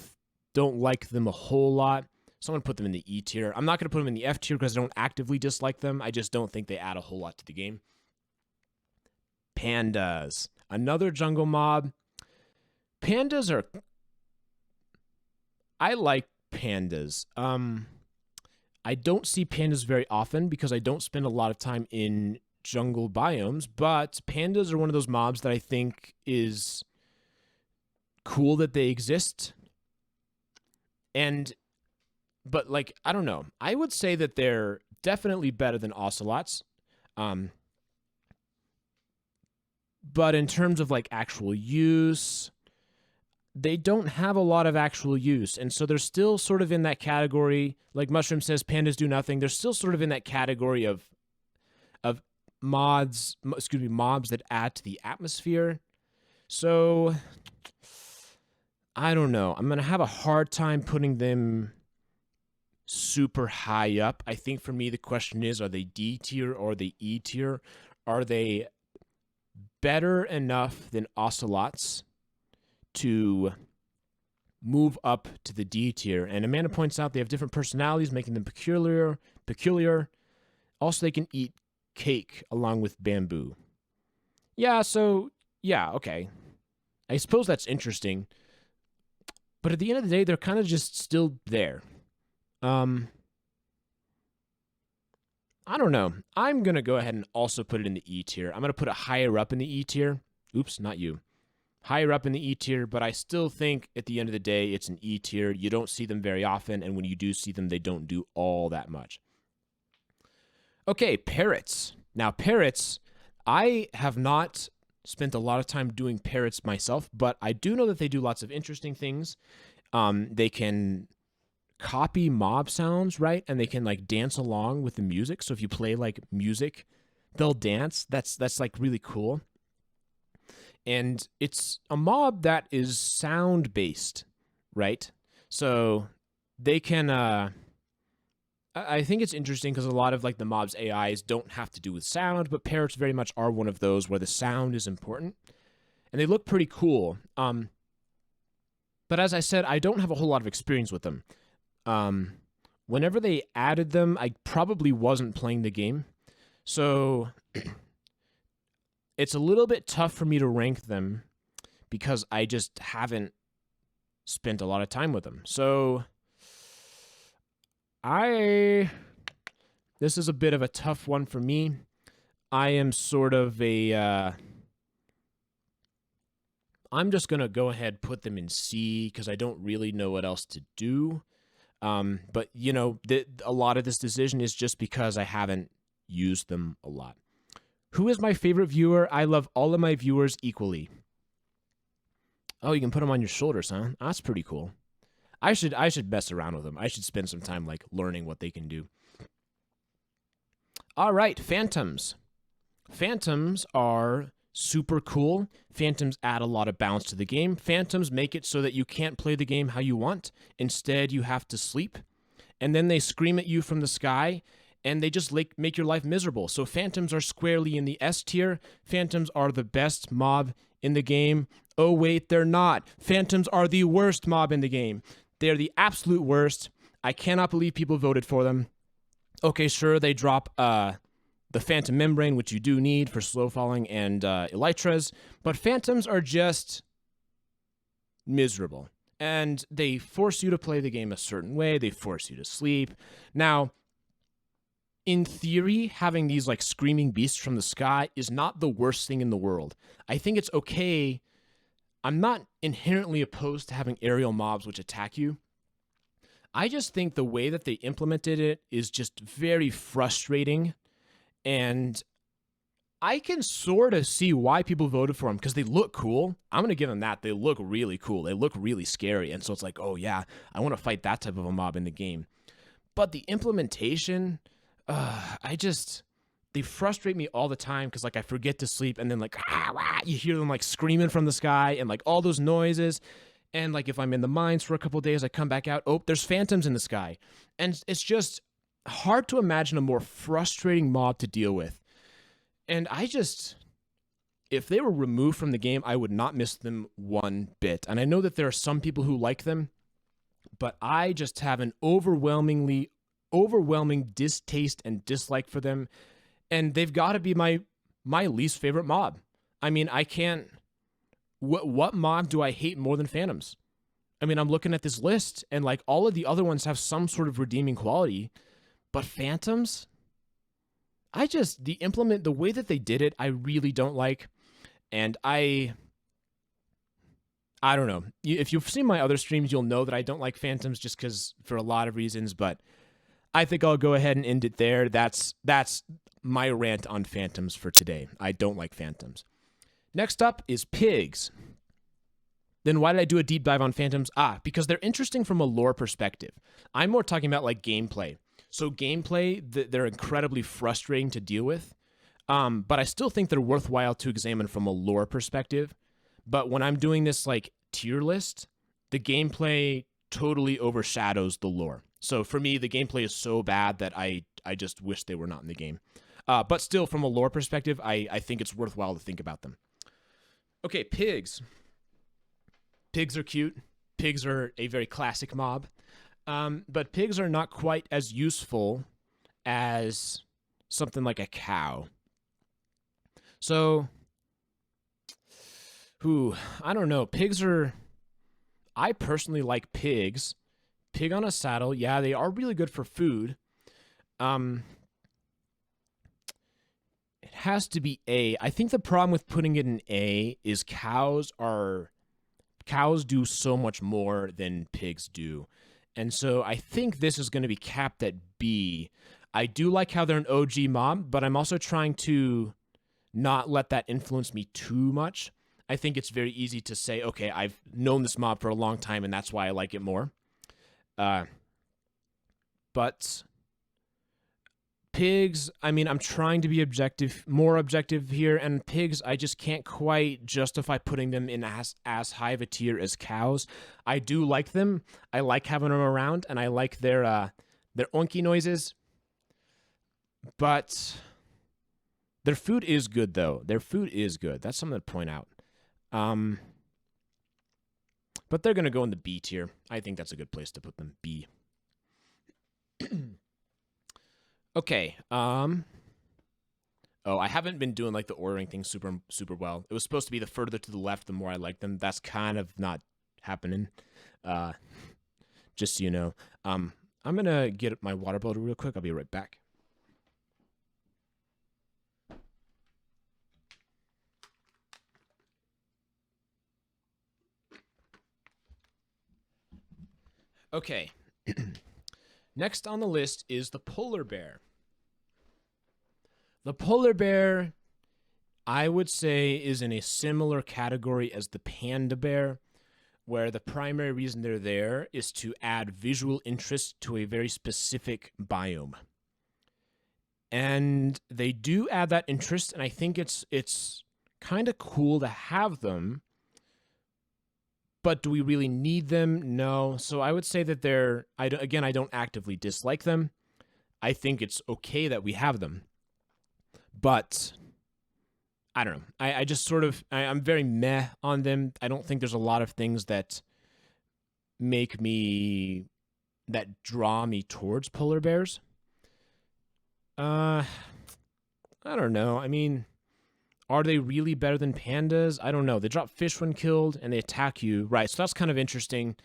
S1: like them a whole lot. So I'm going to put them in the E tier. I'm not going to put them in the F tier because I don't actively dislike them. I just don't think they add a whole lot to the game. Pandas. Another jungle mob. Pandas are... I like pandas. I don't see pandas very often because I don't spend a lot of time in jungle biomes, but pandas are one of those mobs that I think is cool that they exist. But like, I don't know. I would say that they're definitely better than ocelots. But in terms of like actual use, they don't have a lot of actual use. And so they're still sort of in that category. Like Mushroom says, pandas do nothing. They're still sort of in that category of mobs that add to the atmosphere. So I don't know. I'm going to have a hard time putting them super high up. I think for me, the question is, are they D tier or are they E tier? Are they better enough than ocelots to move up to the D tier? And Amanda points out they have different personalities, making them peculiar. Also, they can eat cake along with bamboo. Yeah, so, yeah, okay. I suppose that's interesting. But at the end of the day, they're kind of just still there. I don't know. I'm going to go ahead and also put it in the E tier. I'm going to put it higher up in the E tier. Oops, not you. Higher up in the E tier, but I still think at the end of the day, it's an E tier. You don't see them very often, and when you do see them, they don't do all that much. Okay, parrots. Now, parrots, I have not spent a lot of time doing parrots myself, but I do know that they do lots of interesting things. They can copy mob sounds, right? And they can like dance along with the music. So if you play like music, they'll dance. That's like really cool. And it's a mob that is sound based, right? So they can I think it's interesting because a lot of like the mob's AIs don't have to do with sound, but parrots very much are one of those where the sound is important. And they look pretty cool. But as I said, I don't have a whole lot of experience with them. Whenever they added them, I probably wasn't playing the game. So it's a little bit tough for me to rank them because I just haven't spent a lot of time with them. So this is a bit of a tough one for me. I am sort of I'm just going to go ahead put them in C because I don't really know what else to do. But, you know, a lot of this decision is just because I haven't used them a lot. Who is my favorite viewer? I love all of my viewers equally. Oh, you can put them on your shoulders, huh? That's pretty cool. I should mess around with them. I should spend some time, like, learning what they can do. All right, phantoms. Phantoms are super cool. Phantoms add a lot of balance to the game. Phantoms make it so that you can't play the game how you want. Instead, you have to sleep. And then they scream at you from the sky. and they just make your life miserable. So phantoms are squarely in the S tier. Phantoms are the best mob in the game. Oh wait, they're not. Phantoms are the worst mob in the game. They're the absolute worst. I cannot believe people voted for them. Okay, sure, they drop the Phantom Membrane, which you do need for slow falling and elytras, but phantoms are just miserable. And they force you to play the game a certain way. They force you to sleep. Now, in theory, having these like screaming beasts from the sky is not the worst thing in the world. I think it's okay. I'm not inherently opposed to having aerial mobs which attack you. I just think the way that they implemented it is just very frustrating. And I can sort of see why people voted for them, because they look cool. I'm going to give them that. They look really cool. They look really scary. And so it's like, oh yeah, I want to fight that type of a mob in the game. But the implementation, they frustrate me all the time, because like I forget to sleep, and then like, you hear them like screaming from the sky and like all those noises. And like if I'm in the mines for a couple of days, I come back out, oh, there's phantoms in the sky. And it's just hard to imagine a more frustrating mob to deal with. And if they were removed from the game, I would not miss them one bit. And I know that there are some people who like them, but I just have an overwhelming distaste and dislike for them. And they've got to be my least favorite mob. I mean, I can't... What mob do I hate more than phantoms? I mean, I'm looking at this list, and like all of the other ones have some sort of redeeming quality, but phantoms, the way that they did it, I really don't like. And I don't know. If you've seen my other streams, you'll know that I don't like phantoms just because for a lot of reasons, but I think I'll go ahead and end it there. That's my rant on phantoms for today. I don't like phantoms. Next up is pigs. Then why did I do a deep dive on phantoms? Because they're interesting from a lore perspective. I'm more talking about like gameplay. So gameplay, they're incredibly frustrating to deal with, but I still think they're worthwhile to examine from a lore perspective. But when I'm doing this like tier list, the gameplay totally overshadows the lore. So for me, the gameplay is so bad that I just wish they were not in the game. But still, from a lore perspective, I think it's worthwhile to think about them. Okay, pigs. Pigs are cute. Pigs are a very classic mob. But pigs are not quite as useful as something like a cow. So, I don't know. I personally like pigs. Pig on a saddle, yeah, they are really good for food. It has to be A. I think the problem with putting it in A is cows do so much more than pigs do. And so I think this is going to be capped at B. I do like how they're an OG mob, but I'm also trying to not let that influence me too much. I think it's very easy to say, okay, I've known this mob for a long time, and that's why I like it more. But pigs, I mean, I'm trying to be more objective here, and pigs, I just can't quite justify putting them in as high of a tier as cows. I do like them. I like having them around, and I like their oinky noises. But their food is good, though. Their food is good. That's something to point out. But they're going to go in the B tier. I think that's a good place to put them. B. Okay. Oh, I haven't been doing like the ordering thing super well. It was supposed to be the further to the left, the more I like them. That's kind of not happening. Just so you know. I'm gonna get my water bottle real quick. I'll be right back. Okay. Next on the list is the polar bear. The polar bear, I would say, is in a similar category as the panda bear, where the primary reason they're there is to add visual interest to a very specific biome. And they do add that interest, and I think it's kind of cool to have them. But do we really need them? No. So I would say that I don't actively dislike them. I think it's okay that we have them. But I don't know. I just sort of, I'm very meh on them. I don't think there's a lot of things that draw me towards polar bears. I don't know. I mean, are they really better than pandas? I don't know. They drop fish when killed and they attack you. Right, so that's kind of interesting.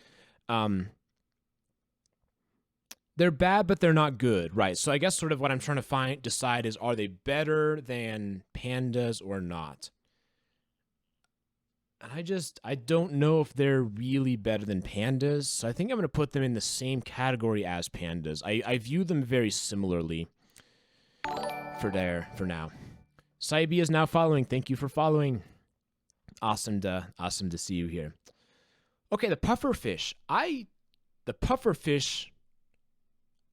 S1: They're bad, but they're not good. Right, so I guess sort of what I'm trying to decide is, are they better than pandas or not? And I don't know if they're really better than pandas. So I think I'm going to put them in the same category as pandas. I view them very similarly for now. Saibi is now following. Thank you for following. Awesome to see you here. Okay, the pufferfish. The pufferfish,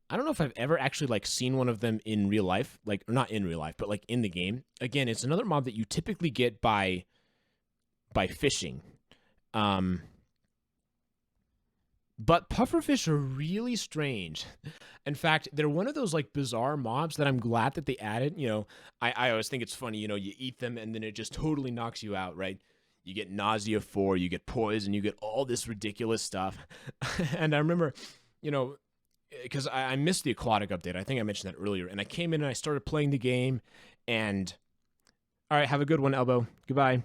S1: I don't know if I've ever actually like seen one of them in real life, like, or not in real life, but like in the game. Again, it's another mob that you typically get by fishing. But pufferfish are really strange. In fact, they're one of those like bizarre mobs that I'm glad that they added. You know, I always think it's funny, you know, you eat them and then it just totally knocks you out, right? You get nausea 4, you get poison, you get all this ridiculous stuff. And I remember, you know, because I missed the aquatic update. I think I mentioned that earlier. And I came in and I started playing the game and, all right, have a good one, Elbow. Goodbye.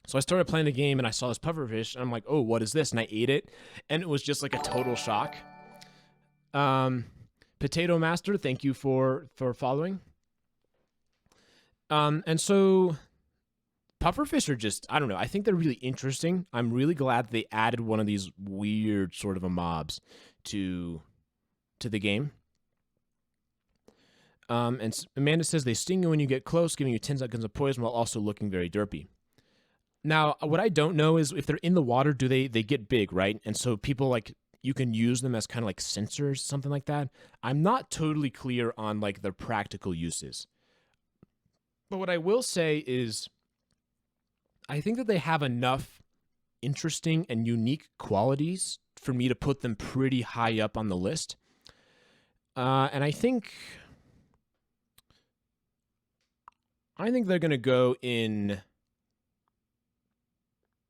S1: So I started playing the game and I saw this pufferfish and I'm like, oh, what is this? And I ate it and it was just like a total shock. Potato Master, thank you for following. And so pufferfish are just, I don't know, I think they're really interesting. I'm really glad they added one of these weird sort of a mobs to the game. And Amanda says they sting you when you get close, giving you 10 seconds of poison while also looking very derpy. Now, what I don't know is if they're in the water, do they get big, right? And so people, like, you can use them as kind of like sensors, something like that. I'm not totally clear on, like, their practical uses. But what I will say is I think that they have enough interesting and unique qualities for me to put them pretty high up on the list. And I think they're going to go in...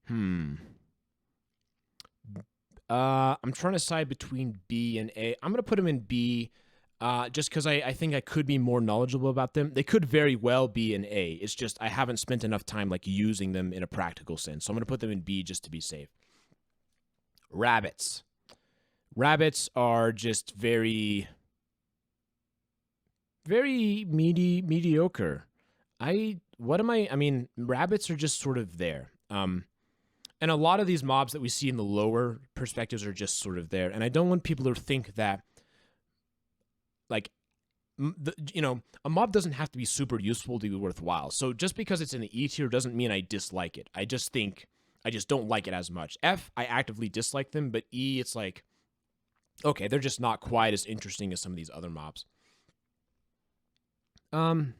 S1: I'm trying to decide between B and A. I'm going to put them in B just because I think I could be more knowledgeable about them. They could very well be in A. It's just I haven't spent enough time like using them in a practical sense. So I'm going to put them in B just to be safe. Rabbits. Rabbits are just very, very mediocre. I mean, rabbits are just sort of there. And a lot of these mobs that we see in the lower perspectives are just sort of there. And I don't want people to think that, like, you know, a mob doesn't have to be super useful to be worthwhile. So just because it's in the E tier doesn't mean I dislike it. I just don't like it as much. F, I actively dislike them, but E, it's like, okay, they're just not quite as interesting as some of these other mobs. And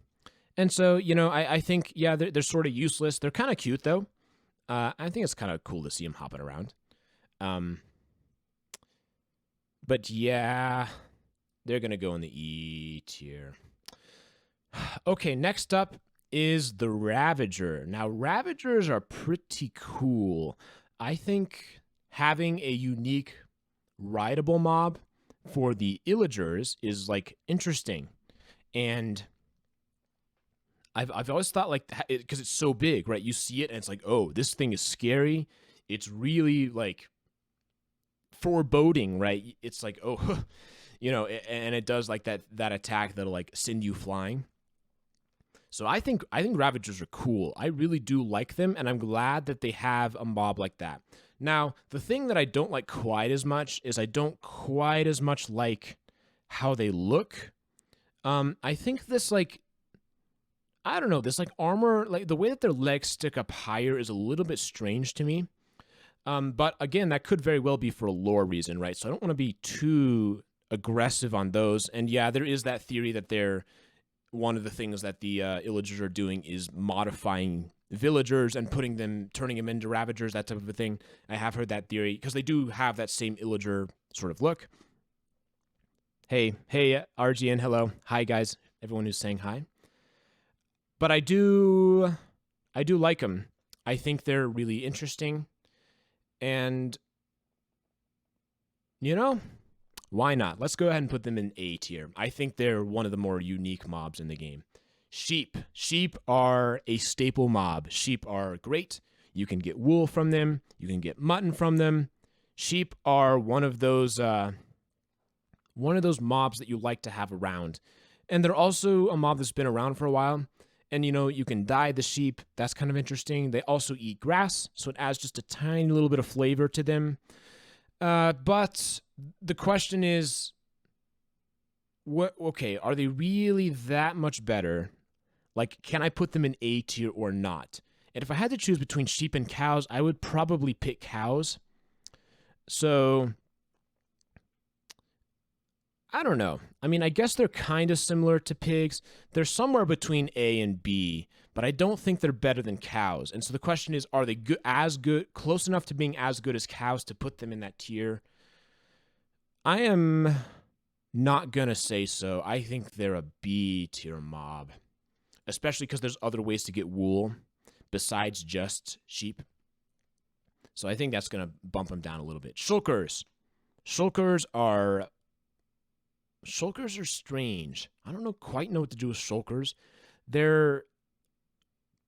S1: so, you know, I think, yeah, they're sort of useless. They're kind of cute, though. I think it's kind of cool to see them hopping around. But yeah, they're going to go in the E tier. Okay, next up is the Ravager. Now, Ravagers are pretty cool. I think having a unique rideable mob for the Pillagers is, like, interesting. And I've always thought, like, because it's so big, right? You see it and it's like, oh, this thing is scary. It's really, like, foreboding, right? It's like, oh, you know, and it does like that attack that'll like send you flying. So I think Ravagers are cool. I really do like them, and I'm glad that they have a mob like that. Now, the thing that I don't like quite as much is I don't quite as much like how they look. I think this, like, I don't know, this, like, armor, like, the way that their legs stick up higher is a little bit strange to me. But, again, that could very well be for a lore reason, right? So I don't want to be too aggressive on those. And, yeah, there is that theory that they're one of the things that the Pillagers are doing is modifying villagers and turning them into Ravagers, that type of a thing. I have heard that theory, because they do have that same Pillager sort of look. Hey, RGN, hello. Hi, guys. Everyone who's saying hi. But I do like them. I think they're really interesting. And, you know, why not? Let's go ahead and put them in A tier. I think they're one of the more unique mobs in the game. Sheep. Sheep are a staple mob. Sheep are great. You can get wool from them. You can get mutton from them. Sheep are one of those mobs that you like to have around. And they're also a mob that's been around for a while. And, you know, you can dye the sheep. That's kind of interesting. They also eat grass, so it adds just a tiny little bit of flavor to them. But the question is, okay, are they really that much better? Like, can I put them in A tier or not? And if I had to choose between sheep and cows, I would probably pick cows. So, I don't know. I mean, I guess they're kind of similar to pigs. They're somewhere between A and B, but I don't think they're better than cows. And so the question is, are they close enough to being as good as cows to put them in that tier? I am not going to say so. I think they're a B tier mob, especially because there's other ways to get wool besides just sheep. So I think that's going to bump them down a little bit. Shulkers. Shulkers are strange. I don't quite know what to do with shulkers. They're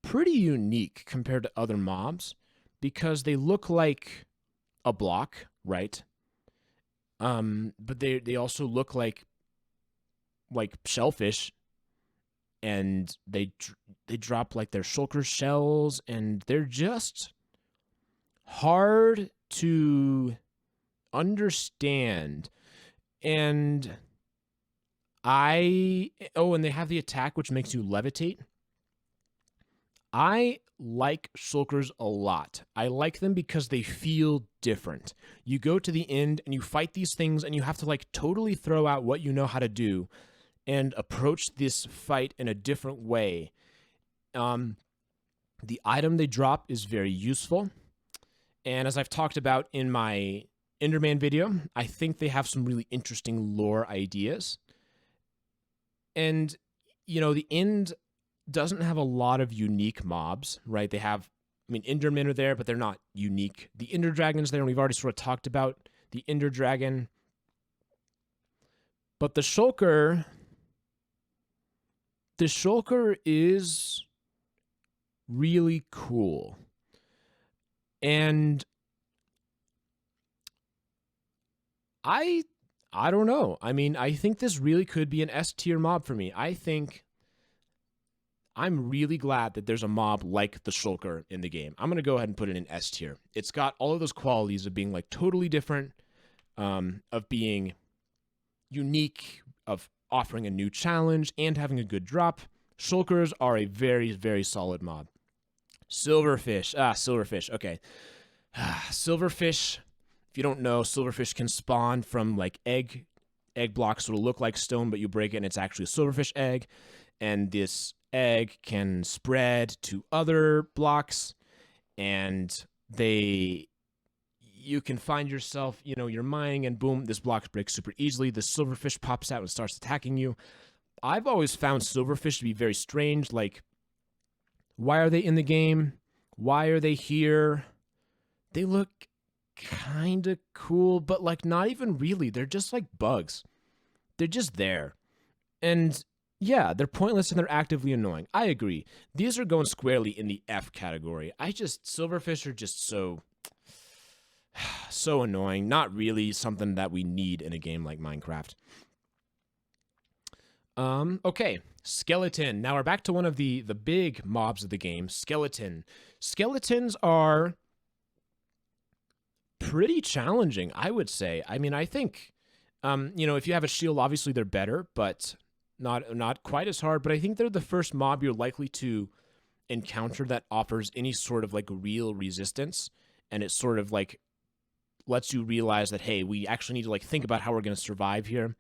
S1: pretty unique compared to other mobs because they look like a block, right? But they also look like shellfish, and they drop like their shulker shells, and they're just hard to understand. And and they have the attack which makes you levitate. I like shulkers a lot. I like them because they feel different. You go to the end and you fight these things and you have to like totally throw out what you know how to do and approach this fight in a different way. The item they drop is very useful. And as I've talked about in my Enderman video, I think they have some really interesting lore ideas. And, you know, the end doesn't have a lot of unique mobs, right? They have, Endermen are there, but they're not unique. The Ender Dragon's there, and we've already sort of talked about the Ender Dragon. But the Shulker is really cool. And I don't know. I think this really could be an S tier mob for me. I'm really glad that there's a mob like the Shulker in the game. I'm going to go ahead and put it in S tier. It's got all of those qualities of being like totally different, of being unique, of offering a new challenge, and having a good drop. Shulkers are a very, very solid mob. Silverfish. Silverfish. Okay. Silverfish. If you don't know, silverfish can spawn from like egg blocks that will look like stone, but you break it and it's actually a silverfish egg. And this egg can spread to other blocks, and you can find yourself, you're mining, and boom, this block breaks super easily. The silverfish pops out and starts attacking you. I've always found silverfish to be very strange. Like, why are they in the game? Why are they here? They look kind of cool, but like not even really. They're just like bugs. They're just there. And yeah, they're pointless and they're actively annoying. I agree. These are going squarely in the F category. Silverfish are just so annoying. Not really something that we need in a game like Minecraft. Okay, skeleton. Now we're back to one of the big mobs of the game, skeleton. Skeletons are pretty challenging, I would say. I think, if you have a shield, obviously they're better, but not quite as hard. But I think they're the first mob you're likely to encounter that offers any sort of like real resistance, and it sort of like lets you realize that, hey, we actually need to like think about how we're going to survive here.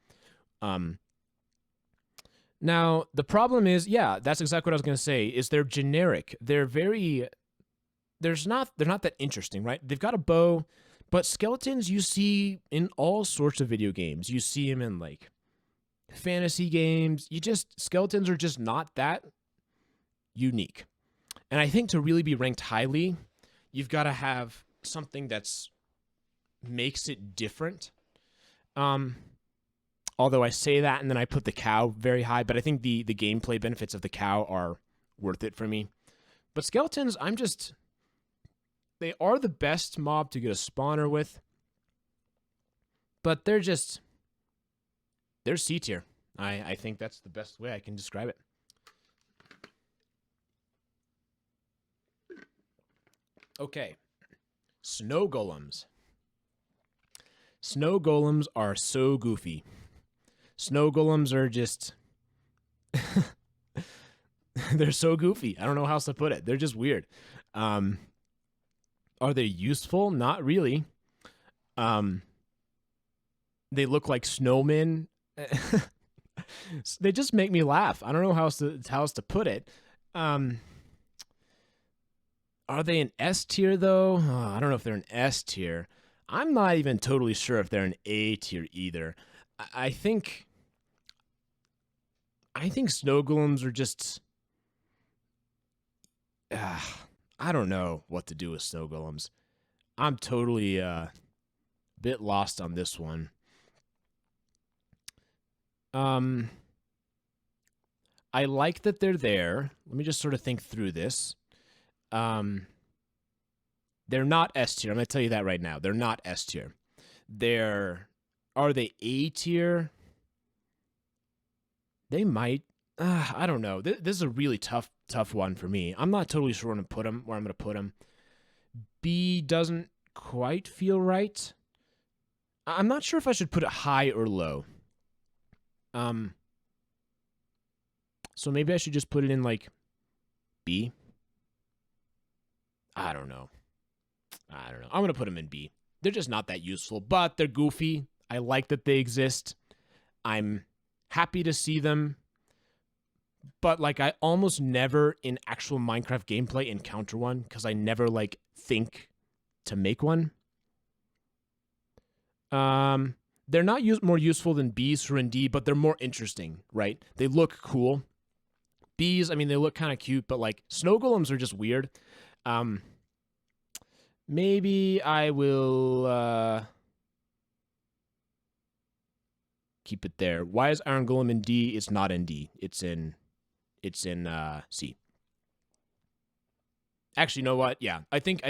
S1: Now the problem is, yeah, that's exactly what I was going to say, is they're generic. They're not that interesting, right? They've got a bow, but skeletons you see in all sorts of video games. You see them in like fantasy games. Skeletons are just not that unique. And I think to really be ranked highly, you've got to have something that's makes it different. Although I say that and then I put the cow very high, but I think the gameplay benefits of the cow are worth it for me. But skeletons, they are the best mob to get a spawner with, but they're C tier. I think that's the best way I can describe it. Okay, snow golems. Snow golems are so goofy. Snow golems are just... they're so goofy. I don't know how else to put it. They're just weird. Are they useful? Not really. They look like snowmen. They just make me laugh. I don't know how else to put it. Are they an S tier, though? Oh, I don't know if they're an S tier. I'm not even totally sure if they're an A tier either. I think snow golems are just... I don't know what to do with snow golems. I'm totally a bit lost on this one. I like that they're there. Let me just sort of think through this. They're not S tier. I'm going to tell you that right now. They're not S tier. Are they A tier? They might. I don't know. This is a really tough one for me. I'm not totally sure where I'm going to put them. B doesn't quite feel right. I'm not sure if I should put it high or low. So maybe I should just put it in like B. I don't know. I'm going to put them in B. They're just not that useful, but they're goofy. I like that they exist. I'm happy to see them. But like I almost never in actual Minecraft gameplay encounter one because I never like think to make one. They're not more useful than Bs for in D, but they're more interesting, right? They look cool. Bs, I mean, they look kind of cute, but like snow golems are just weird. Maybe I will keep it there. Why is Iron Golem in D? It's not in D. It's in C. Actually, you know what? Yeah, I think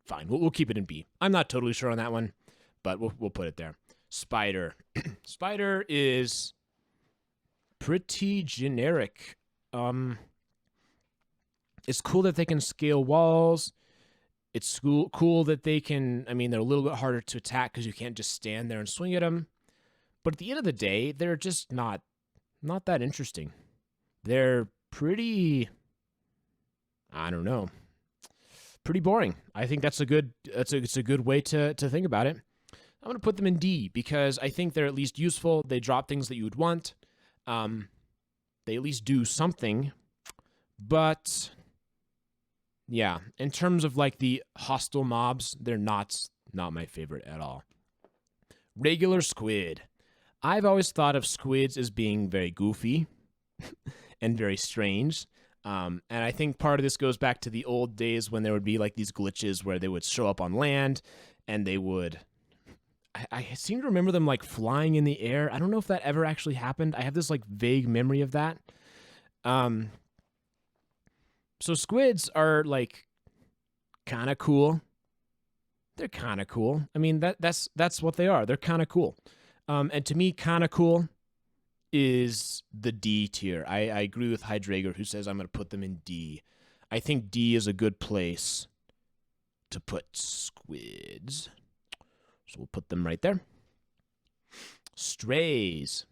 S1: fine. We'll keep it in B. I'm not totally sure on that one, but we'll put it there. Spider. Spider is pretty generic. It's cool that they can scale walls. It's cool that they can, I mean, they're a little bit harder to attack because you can't just stand there and swing at them. But at the end of the day, they're just not that interesting. They're pretty, I don't know, pretty boring. I think it's a good way to think about it. I'm going to put them in D because I think they're at least useful. They drop things that you would want. They at least do something. But yeah, in terms of like the hostile mobs, they're not my favorite at all. Regular squid. I've always thought of squids as being very goofy and very strange. And I think part of this goes back to the old days when there would be like these glitches where they would show up on land and they would... I seem to remember them like flying in the air. I don't know if that ever actually happened. I have this like vague memory of that. So squids are like kind of cool. They're kind of cool. I mean, that's what they are. They're kind of cool. And to me, kind of cool is the D tier. I agree with Hydrager, who says I'm going to put them in D. I think D is a good place to put squids. So we'll put them right there. Strays.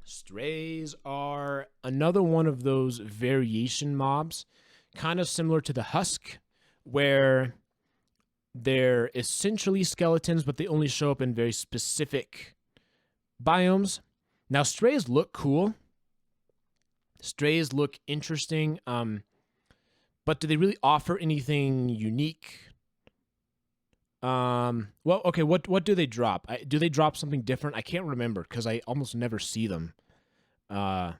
S1: Strays are another one of those variation mobs, kind of similar to the Husk, where they're essentially skeletons, but they only show up in very specific biomes. Now, strays look cool. Strays look interesting, but do they really offer anything unique? Well, okay, what do they drop? Do they drop something different? I can't remember because I almost never see them. That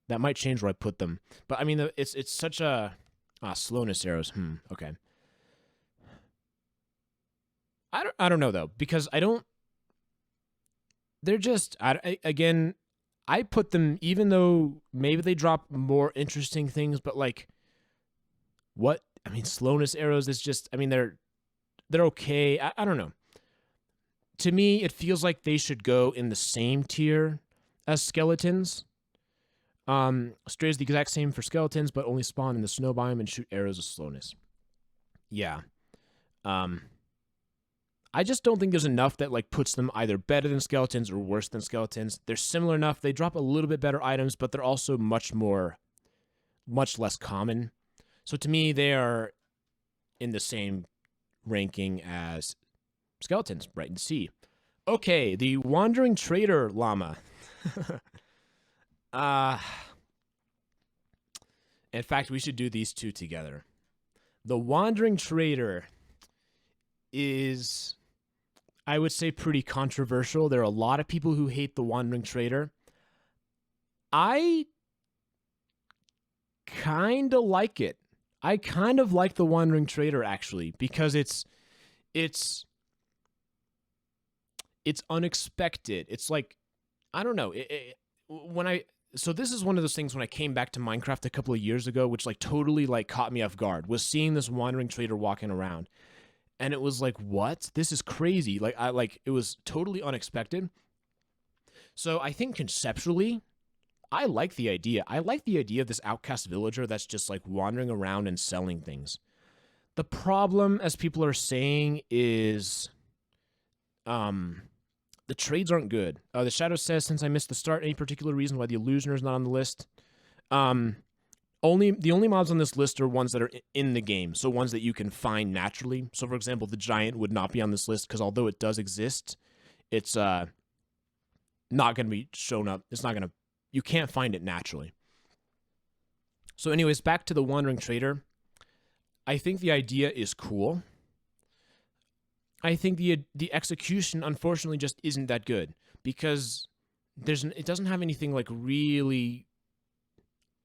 S1: might change where I put them. But I mean, it's such a slowness arrows. Okay. I don't know though, because I don't. They're just again. I put them, even though maybe they drop more interesting things, but like, what? I mean, slowness arrows is just. I mean, they're okay. I don't know. To me, it feels like they should go in the same tier as skeletons. Stray is the exact same for skeletons, but only spawn in the snow biome and shoot arrows of slowness. Yeah. I just don't think there's enough that like puts them either better than skeletons or worse than skeletons. They're similar enough. They drop a little bit better items, but they're also much less common. So to me, they are in the same ranking as skeletons, right in C. Okay, the Wandering Trader Llama. In fact, we should do these two together. The Wandering Trader is, I would say, pretty controversial. There are a lot of people who hate the Wandering Trader. I kind of like it. I kind of like the Wandering Trader, actually, because it's unexpected. It's like, I don't know. So this is one of those things when I came back to Minecraft a couple of years ago, which like totally like caught me off guard, was seeing this Wandering Trader walking around. And it was like, what? This is crazy. It was totally unexpected. So I think conceptually, I like the idea. I like the idea of this outcast villager that's just like wandering around and selling things. The problem, as people are saying, is the trades aren't good. The Shadow says, since I missed the start, any particular reason why the Illusioner is not on the list? The only mobs on this list are ones that are in the game, so ones that you can find naturally. So, for example, the Giant would not be on this list because although it does exist, it's not going to be shown up. It's not going to. You can't find it naturally. So, anyways, back to the Wandering Trader. I think the idea is cool. I think the execution, unfortunately, just isn't that good because it doesn't have anything like really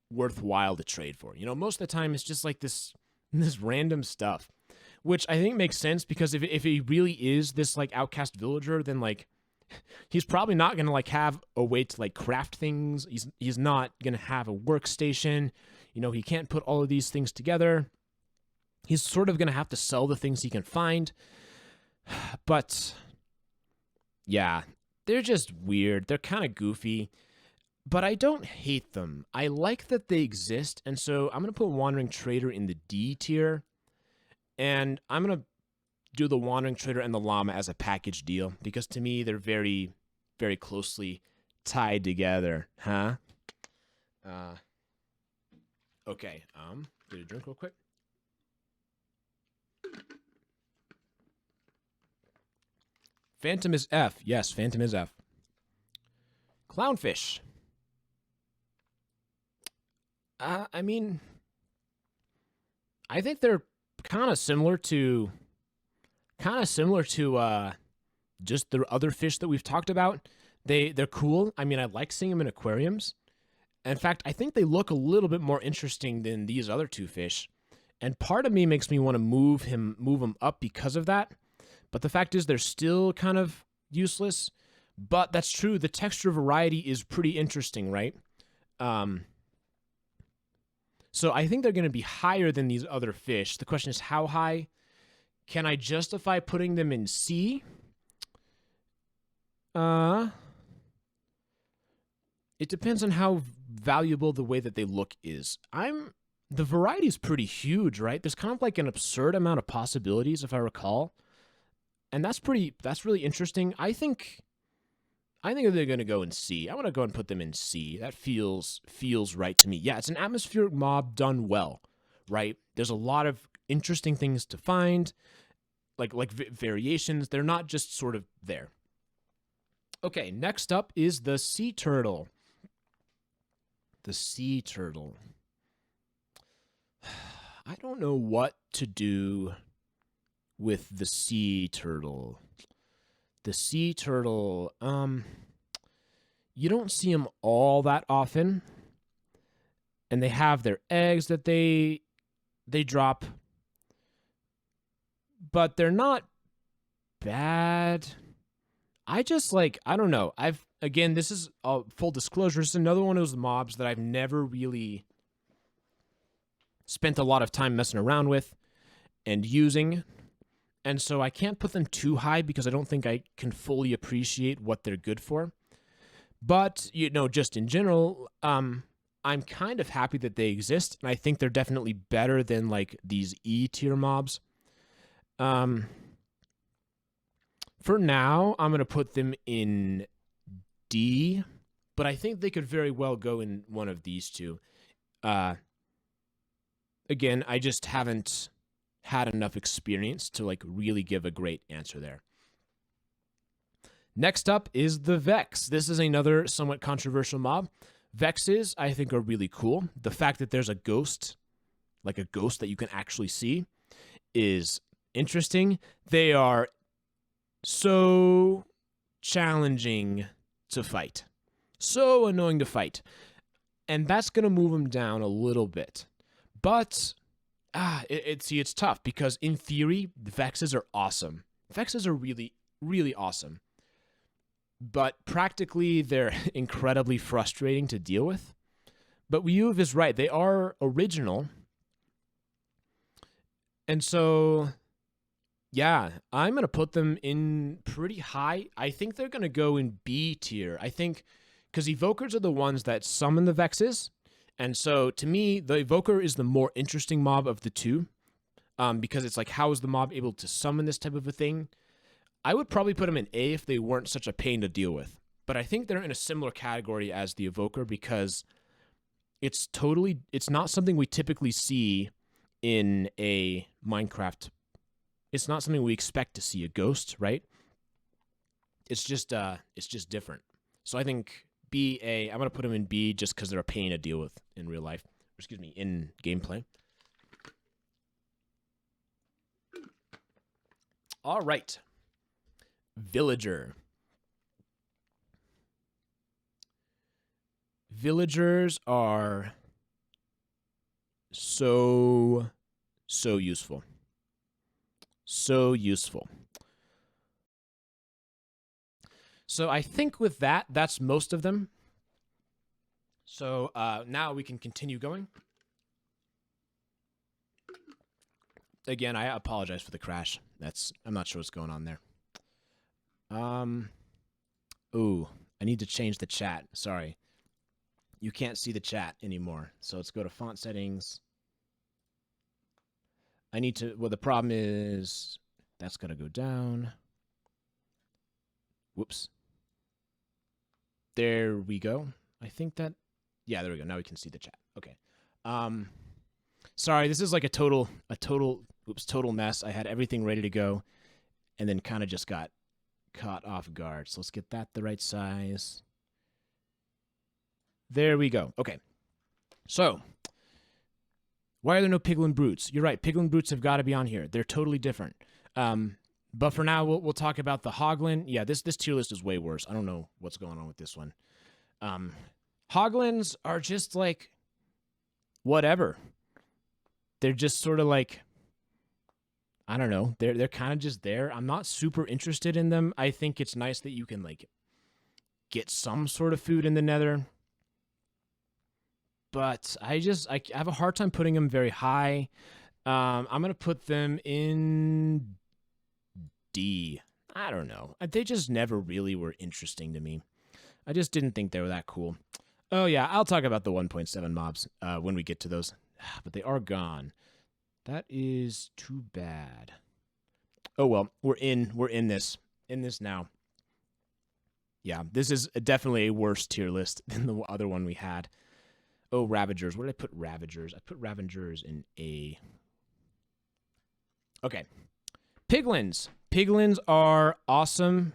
S1: worthwhile to trade for. You know, most of the time it's just like this random stuff, which I think makes sense because if he really is this like outcast villager, then like he's probably not gonna like have a way to like craft things. He's not gonna have a workstation. You know, he can't put all of these things together. He's sort of gonna have to sell the things he can find. But yeah, they're just weird. They're kind of goofy, but I don't hate them. I like that they exist, and so I'm going to put Wandering Trader in the D tier, and I'm going to do the Wandering Trader and the Llama as a package deal, because to me, they're very, very closely tied together, huh? Okay, get a drink real quick. Phantom is F. Yes, Phantom is F. Clownfish. I mean, I think they're kind of similar to just the other fish that we've talked about. They're cool. I mean, I like seeing them in aquariums. In fact, I think they look a little bit more interesting than these other two fish. And part of me makes me want to move them up because of that. But the fact is they're still kind of useless. But that's true. The texture variety is pretty interesting, right? So I think they're going to be higher than these other fish. The question is how high? Can I justify putting them in C? It depends on how valuable the way that they look is. The variety is pretty huge, right? There's kind of like an absurd amount of possibilities, if I recall. And that's really interesting. I think they're going to go in C. I'm going to go and put them in C. That feels right to me. Yeah, it's an atmospheric mob done well, right? There's a lot of interesting things to find, like variations. They're not just sort of there. Okay, next up is the sea turtle. The sea turtle. I don't know what to do with the sea turtle? The sea turtle, you don't see them all that often. And they have their eggs that they drop. But they're not bad. I just I don't know. Again, this is full disclosure. This is another one of those mobs that I've never really spent a lot of time messing around with and using. And so I can't put them too high because I don't think I can fully appreciate what they're good for. But, just in general, I'm kind of happy that they exist. And I think they're definitely better than these E tier mobs. For now, I'm going to put them in D, but I think they could very well go in one of these two. Again, I just haven't had enough experience to really give a great answer there. Next up is the Vex. This is another somewhat controversial mob. Vexes, I think, are really cool. The fact that there's a ghost, a ghost that you can actually see, is interesting. They are so challenging to fight. So annoying to fight. And that's going to move them down a little bit. But, it's tough because in theory, the Vexes are awesome. Vexes are really, really awesome. But practically, they're incredibly frustrating to deal with. But Wiyuv is right. They are original. And so, yeah, I'm going to put them in pretty high. I think they're going to go in B tier. I think, because Evokers are the ones that summon the Vexes. And so, to me, the Evoker is the more interesting mob of the two. Because it's how is the mob able to summon this type of a thing? I would probably put them in A if they weren't such a pain to deal with. But I think they're in a similar category as the Evoker because it's not something we typically see in a Minecraft. It's not something we expect to see, a ghost, right? It's just different. So I think B, A, I'm going to put them in B just because they're a pain to deal with in real life. Excuse me, in gameplay. All right. Villager. Villagers are so useful. So useful. So I think with that, that's most of them. So now we can continue going. Again, I apologize for the crash. I'm not sure what's going on there. Ooh, I need to change the chat. Sorry. You can't see the chat anymore. So let's go to font settings. The problem is that's going to go down. Whoops. There we go. I think that, yeah, there we go. Now we can see the chat. Okay. Sorry, this is a total mess. I had everything ready to go and then kind of just got caught off guard. So let's get that the right size. There we go. Okay. So, why are there no Piglen Brutes? You're right. Piglen Brutes have got to be on here. They're totally different. But for now, we'll talk about the Hoglin. Yeah, this tier list is way worse. I don't know what's going on with this one. Hoglins are just whatever. They're just sort of I don't know. They're kind of just there. I'm not super interested in them. I think it's nice that you can get some sort of food in the Nether. But I have a hard time putting them very high. I'm going to put them in D. I don't know. They just never really were interesting to me. I just didn't think they were that cool. Oh yeah, I'll talk about the 1.7 mobs when we get to those. But they are gone. That is too bad. Oh well, we're in this now. Yeah, this is definitely a worse tier list than the other one we had. Oh, Ravagers. Where did I put Ravagers? I put Ravagers in A. Okay. Piglens. Piglens are awesome.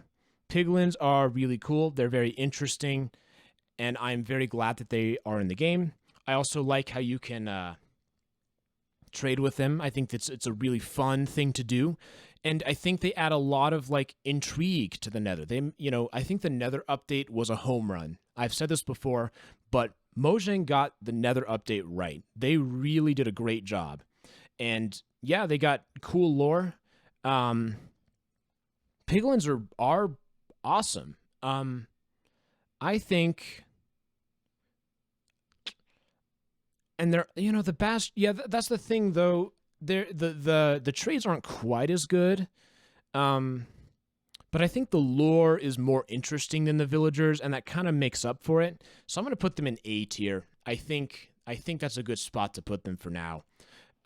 S1: Piglens are really cool. They're very interesting, and I'm very glad that they are in the game. I also like how you can trade with them. I think it's a really fun thing to do. And I think they add a lot of like intrigue to the Nether. I think the Nether update was a home run. I've said this before, but Mojang got the Nether update right. They really did a great job. And yeah, they got cool lore. Piglins are awesome. I think, and they're the best. Yeah, that's the thing though. The trades aren't quite as good. But I think the lore is more interesting than the villagers, and that kind of makes up for it. So I'm going to put them in A tier. I think that's a good spot to put them for now.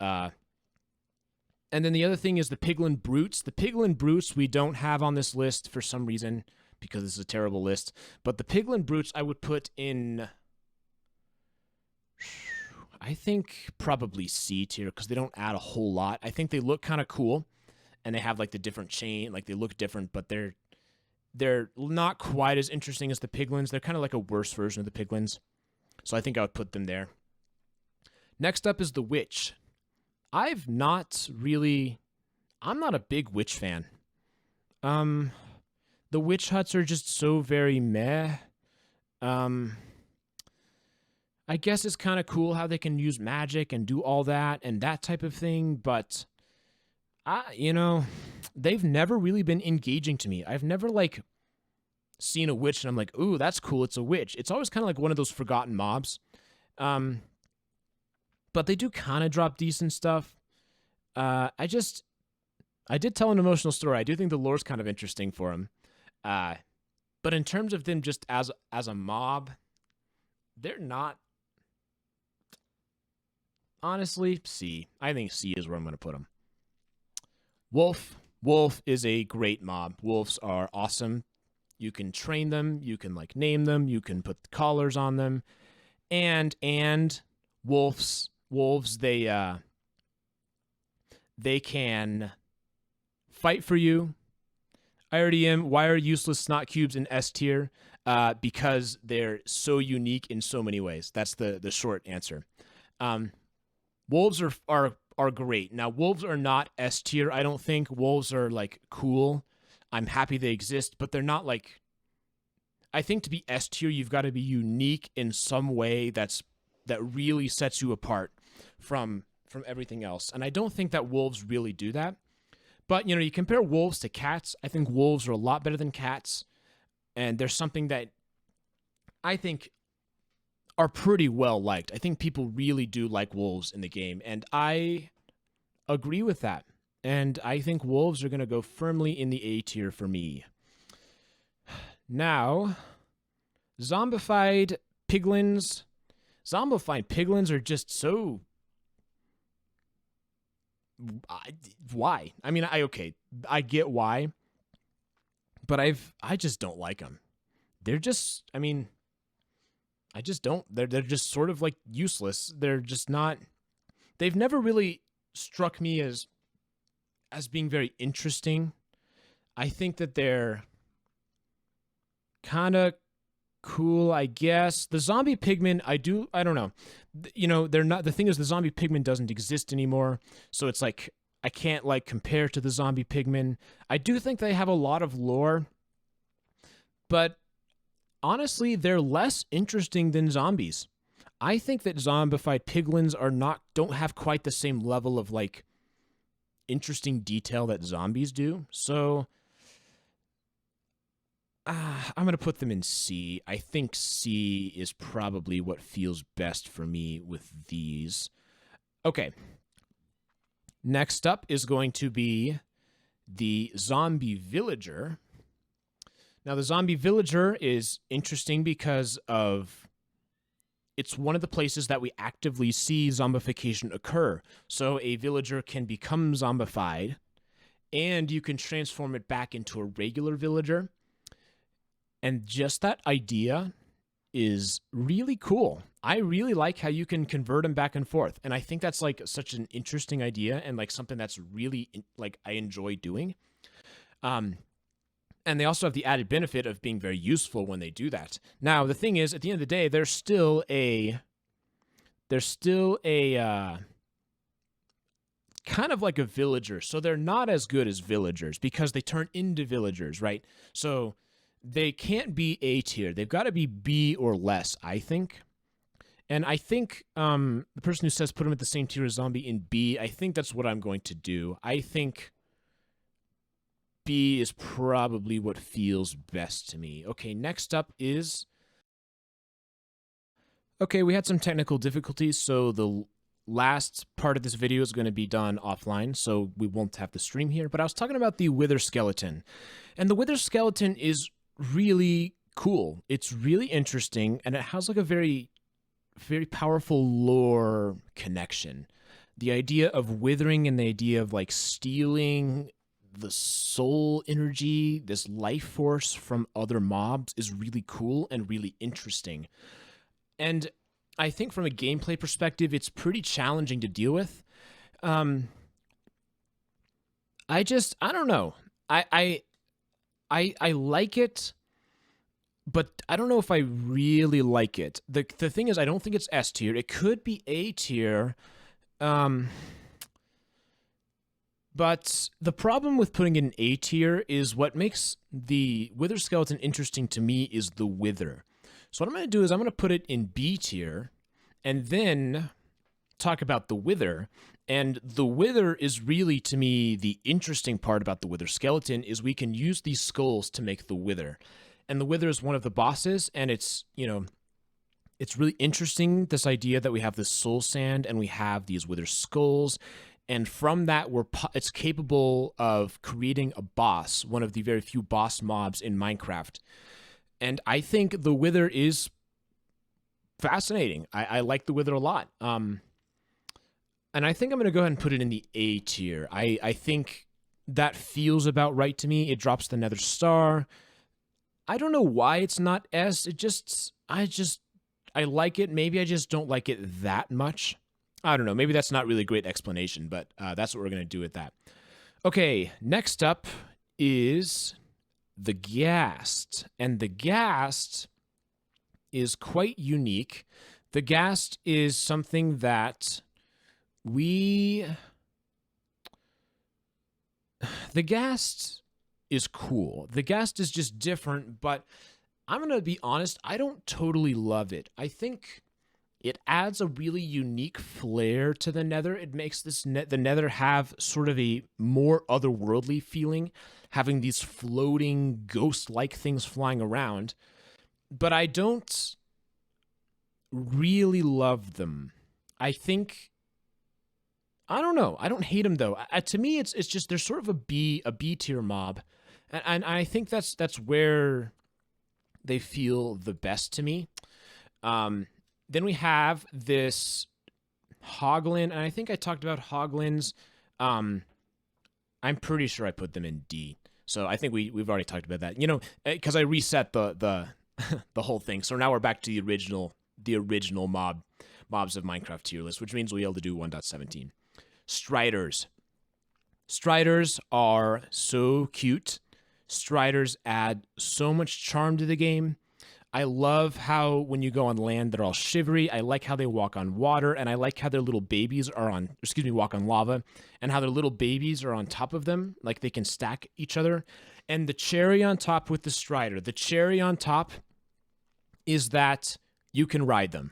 S1: And then the other thing is the Piglen Brutes. The Piglen Brutes we don't have on this list for some reason, because this is a terrible list. But the Piglen Brutes I would put in, I think, probably C tier, because they don't add a whole lot. I think they look kind of cool, and they have like the different chain, like they look different, but they're not quite as interesting as the Piglins. They're kind of like a worse version of the Piglins. So I think I would put them there. Next up is the Witch. I'm not a big Witch fan. The Witch Huts are just so very meh. I guess it's kind of cool how they can use magic and do all that and that type of thing, but they've never really been engaging to me. I've never like seen a witch and I'm like, ooh, that's cool, it's a witch. It's always kind of like one of those forgotten mobs. But they do kind of drop decent stuff. I did tell an emotional story. I do think the lore's kind of interesting for them. But in terms of them just as a mob, they're not. Honestly, C. I think C is where I'm going to put them. Wolf. Wolf is a great mob. Wolves are awesome. You can train them. You can like name them. You can put collars on them. And wolves, they can fight for you. I already am. Why are useless snot cubes in S tier? Because they're so unique in so many ways. That's the short answer. Wolves are great. Now, wolves are not S tier, I don't think. Wolves are like cool. I'm happy they exist, but they're not like. I think to be S tier, you've got to be unique in some way that really sets you apart from everything else. And I don't think that wolves really do that. But, you compare wolves to cats. I think wolves are a lot better than cats. And there's something that I think are pretty well liked. I think people really do like wolves in the game. And I agree with that. And I think wolves are going to go firmly in the A tier for me. Now, Zombified Piglens. Zombified Piglens are just so. Why? I mean, I get why, but I just don't like them. They're just. I mean, I just don't. They're just sort of like useless. They're just not. They've never really struck me as being very interesting. I think that they're kind of cool, I guess. The zombie pigmen, I don't know. They're not. The thing is, the zombie pigmen doesn't exist anymore, so it's like I can't like compare to the zombie pigmen. I do think they have a lot of lore, but honestly, they're less interesting than zombies. I think that zombified piglins don't have quite the same level of like interesting detail that zombies do. So I'm going to put them in C. I think C is probably what feels best for me with these. Okay. Next up is going to be the zombie villager. Now, the zombie villager is interesting because it's one of the places that we actively see zombification occur. So a villager can become zombified, and you can transform it back into a regular villager. And just that idea is really cool. I really like how you can convert them back and forth. And I think that's like such an interesting idea and like something that's really like I enjoy doing. And they also have the added benefit of being very useful when they do that. Now, the thing is, at the end of the day, there's still a kind of like a villager. So they're not as good as villagers because they turn into villagers, right? So they can't be A tier. They've got to be B or less, I think. And I think the person who says put them at the same tier as zombie in B, I think that's what I'm going to do. I think B is probably what feels best to me. Okay, next up is... Okay, we had some technical difficulties, so the last part of this video is going to be done offline, so we won't have the stream here. But I was talking about the Wither Skeleton. And the Wither Skeleton is really cool. It's really interesting, and it has like a very powerful lore connection. The idea of withering and the idea of like stealing the soul energy, this life force from other mobs is really cool and really interesting. And I think from a gameplay perspective, it's pretty challenging to deal with. I don't know. I like it, but I don't know if I really like it. The thing is, I don't think it's S tier. It could be A tier. But the problem with putting it in A tier is what makes the Wither Skeleton interesting to me is the Wither. So what I'm going to do is I'm going to put it in B tier and then talk about the Wither. And the Wither is really, to me, the interesting part about the Wither Skeleton is we can use these skulls to make the Wither. And the Wither is one of the bosses, and it's, you know, it's really interesting, this idea that we have this soul sand and we have these Wither skulls. And from that, it's capable of creating a boss, one of the very few boss mobs in Minecraft. And I think the Wither is fascinating. I like the Wither a lot. And I think I'm going to go ahead and put it in the A tier. I think that feels about right to me. It drops the Nether Star. I don't know why it's not S. I like it. Maybe I just don't like it that much. I don't know. Maybe that's not really a great explanation, but that's what we're going to do with that. Okay, next up is the Ghast. And the Ghast is quite unique. The Ghast is something that the Ghast is cool. The Ghast is just different, but I'm going to be honest, I don't totally love it. I think it adds a really unique flair to the Nether. It makes the Nether have sort of a more otherworldly feeling, having these floating ghost-like things flying around. But I don't really love them. I don't know. I don't hate them though. To me, it's just they're sort of a B tier mob, and I think that's where they feel the best to me. Then we have this Hoglin, and I think I talked about Hoglins. I'm pretty sure I put them in D. So I think we've already talked about that. You know, because I reset the the whole thing. So now we're back to the original mobs of Minecraft tier list, which means we'll be able to do 1.17. Striders. Striders are so cute. Striders add so much charm to the game. I love how when you go on land, they're all shivery. I like how they walk on water, and I like how their little babies walk on lava, and how their little babies are on top of them, like they can stack each other. And the cherry on top with the Strider, the cherry on top is that you can ride them.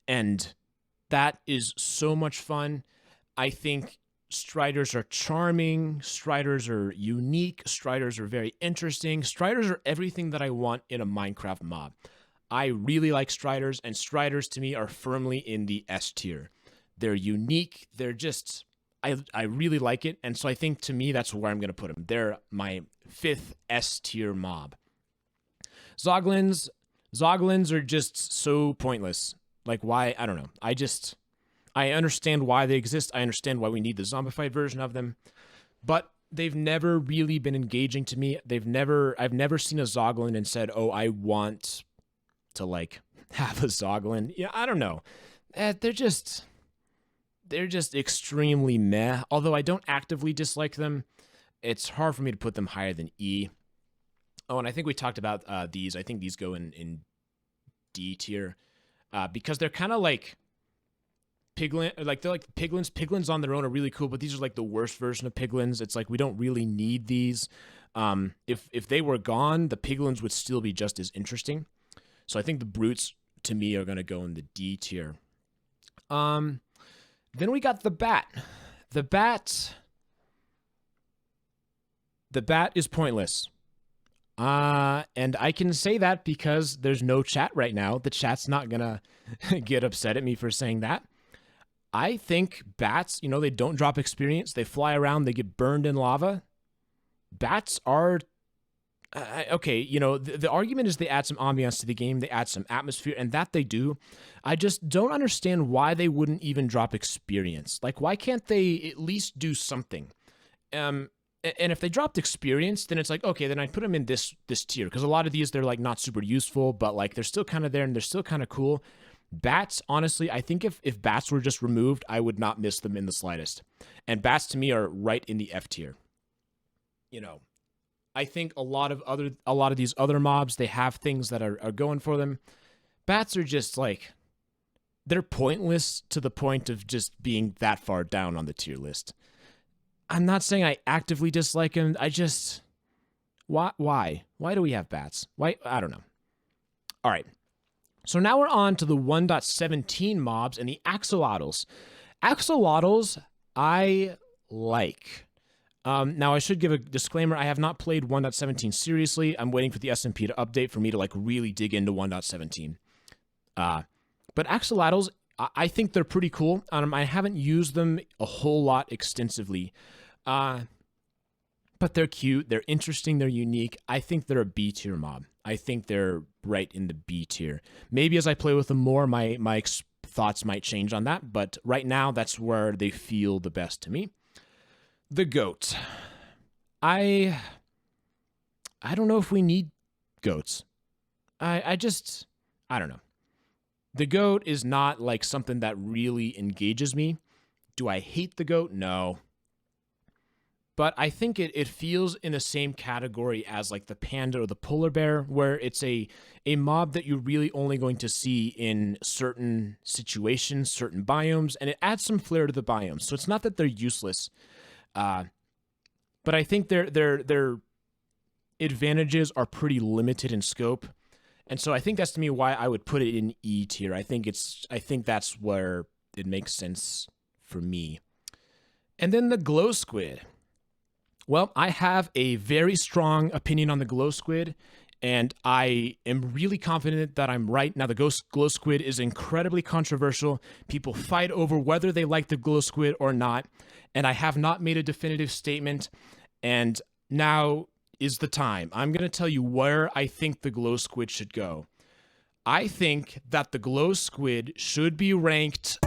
S1: And that is so much fun. I think Striders are charming, Striders are unique, Striders are very interesting, Striders are everything that I want in a Minecraft mob. I really like Striders, and Striders to me are firmly in the S tier. They're unique, they're just, I really like it, and so I think to me that's where I'm going to put them. They're my 5th S tier mob. Zoglins are just so pointless. Like why, I don't know. I understand why they exist. I understand why we need the zombified version of them, but they've never really been engaging to me. I've never seen a Zoglin and said, "Oh, I want to like have a Zoglin." Yeah, I don't know. They're just extremely meh. Although I don't actively dislike them, it's hard for me to put them higher than E. Oh, and I think we talked about these. I think these go in D tier because they're kind of like. they're like Piglins. Piglins on their own are really cool, but these are like the worst version of Piglins. It's like we don't really need these. If they were gone, the Piglins would still be just as interesting. So I think the Brutes to me are gonna go in the D tier. Then we got the Bat. The Bat is pointless. And I can say that because there's no chat right now. The chat's not gonna get upset at me for saying that. I think bats, they don't drop experience. They fly around. They get burned in lava. Bats are... okay, the argument is they add some ambiance to the game. They add some atmosphere, and that they do. I just don't understand why they wouldn't even drop experience. Like, why can't they at least do something? And if they dropped experience, then it's like, okay, then I'd put them in this tier. Because a lot of these, they're like not super useful, but like they're still kind of there and they're still kind of cool. Bats, honestly, I think if bats were just removed, I would not miss them in the slightest. And bats to me are right in the F tier. I think a lot of these other mobs, they have things that are going for them. Bats are just like, they're pointless to the point of just being that far down on the tier list. I'm not saying I actively dislike them. I just... Why? Why do we have bats? Why? I don't know. All right. So now we're on to the 1.17 mobs and the axolotls. Axolotls, I like. Now, I should give a disclaimer. I have not played 1.17 seriously. I'm waiting for the SMP to update for me to like really dig into 1.17. But axolotls, I think they're pretty cool. I haven't used them a whole lot extensively. But they're cute. They're interesting. They're unique. I think they're a B tier mob. I think they're right in the B tier. Maybe as I play with them more, my thoughts might change on that. But right now, that's where they feel the best to me. The goat. I don't know if we need goats. I don't know. The goat is not like something that really engages me. Do I hate the goat? No. But I think it feels in the same category as like the panda or the polar bear, where it's a mob that you're really only going to see in certain situations, certain biomes, and it adds some flair to the biomes. So it's not that they're useless. But I think their advantages are pretty limited in scope. And so I think that's to me why I would put it in E tier. I think that's where it makes sense for me. And then the glow squid. Well, I have a very strong opinion on the glow squid, and I am really confident that I'm right. Now, the glow squid is incredibly controversial. People fight over whether they like the glow squid or not, and I have not made a definitive statement, and now is the time. I'm going to tell you where I think the glow squid should go. I think that the glow squid should be ranked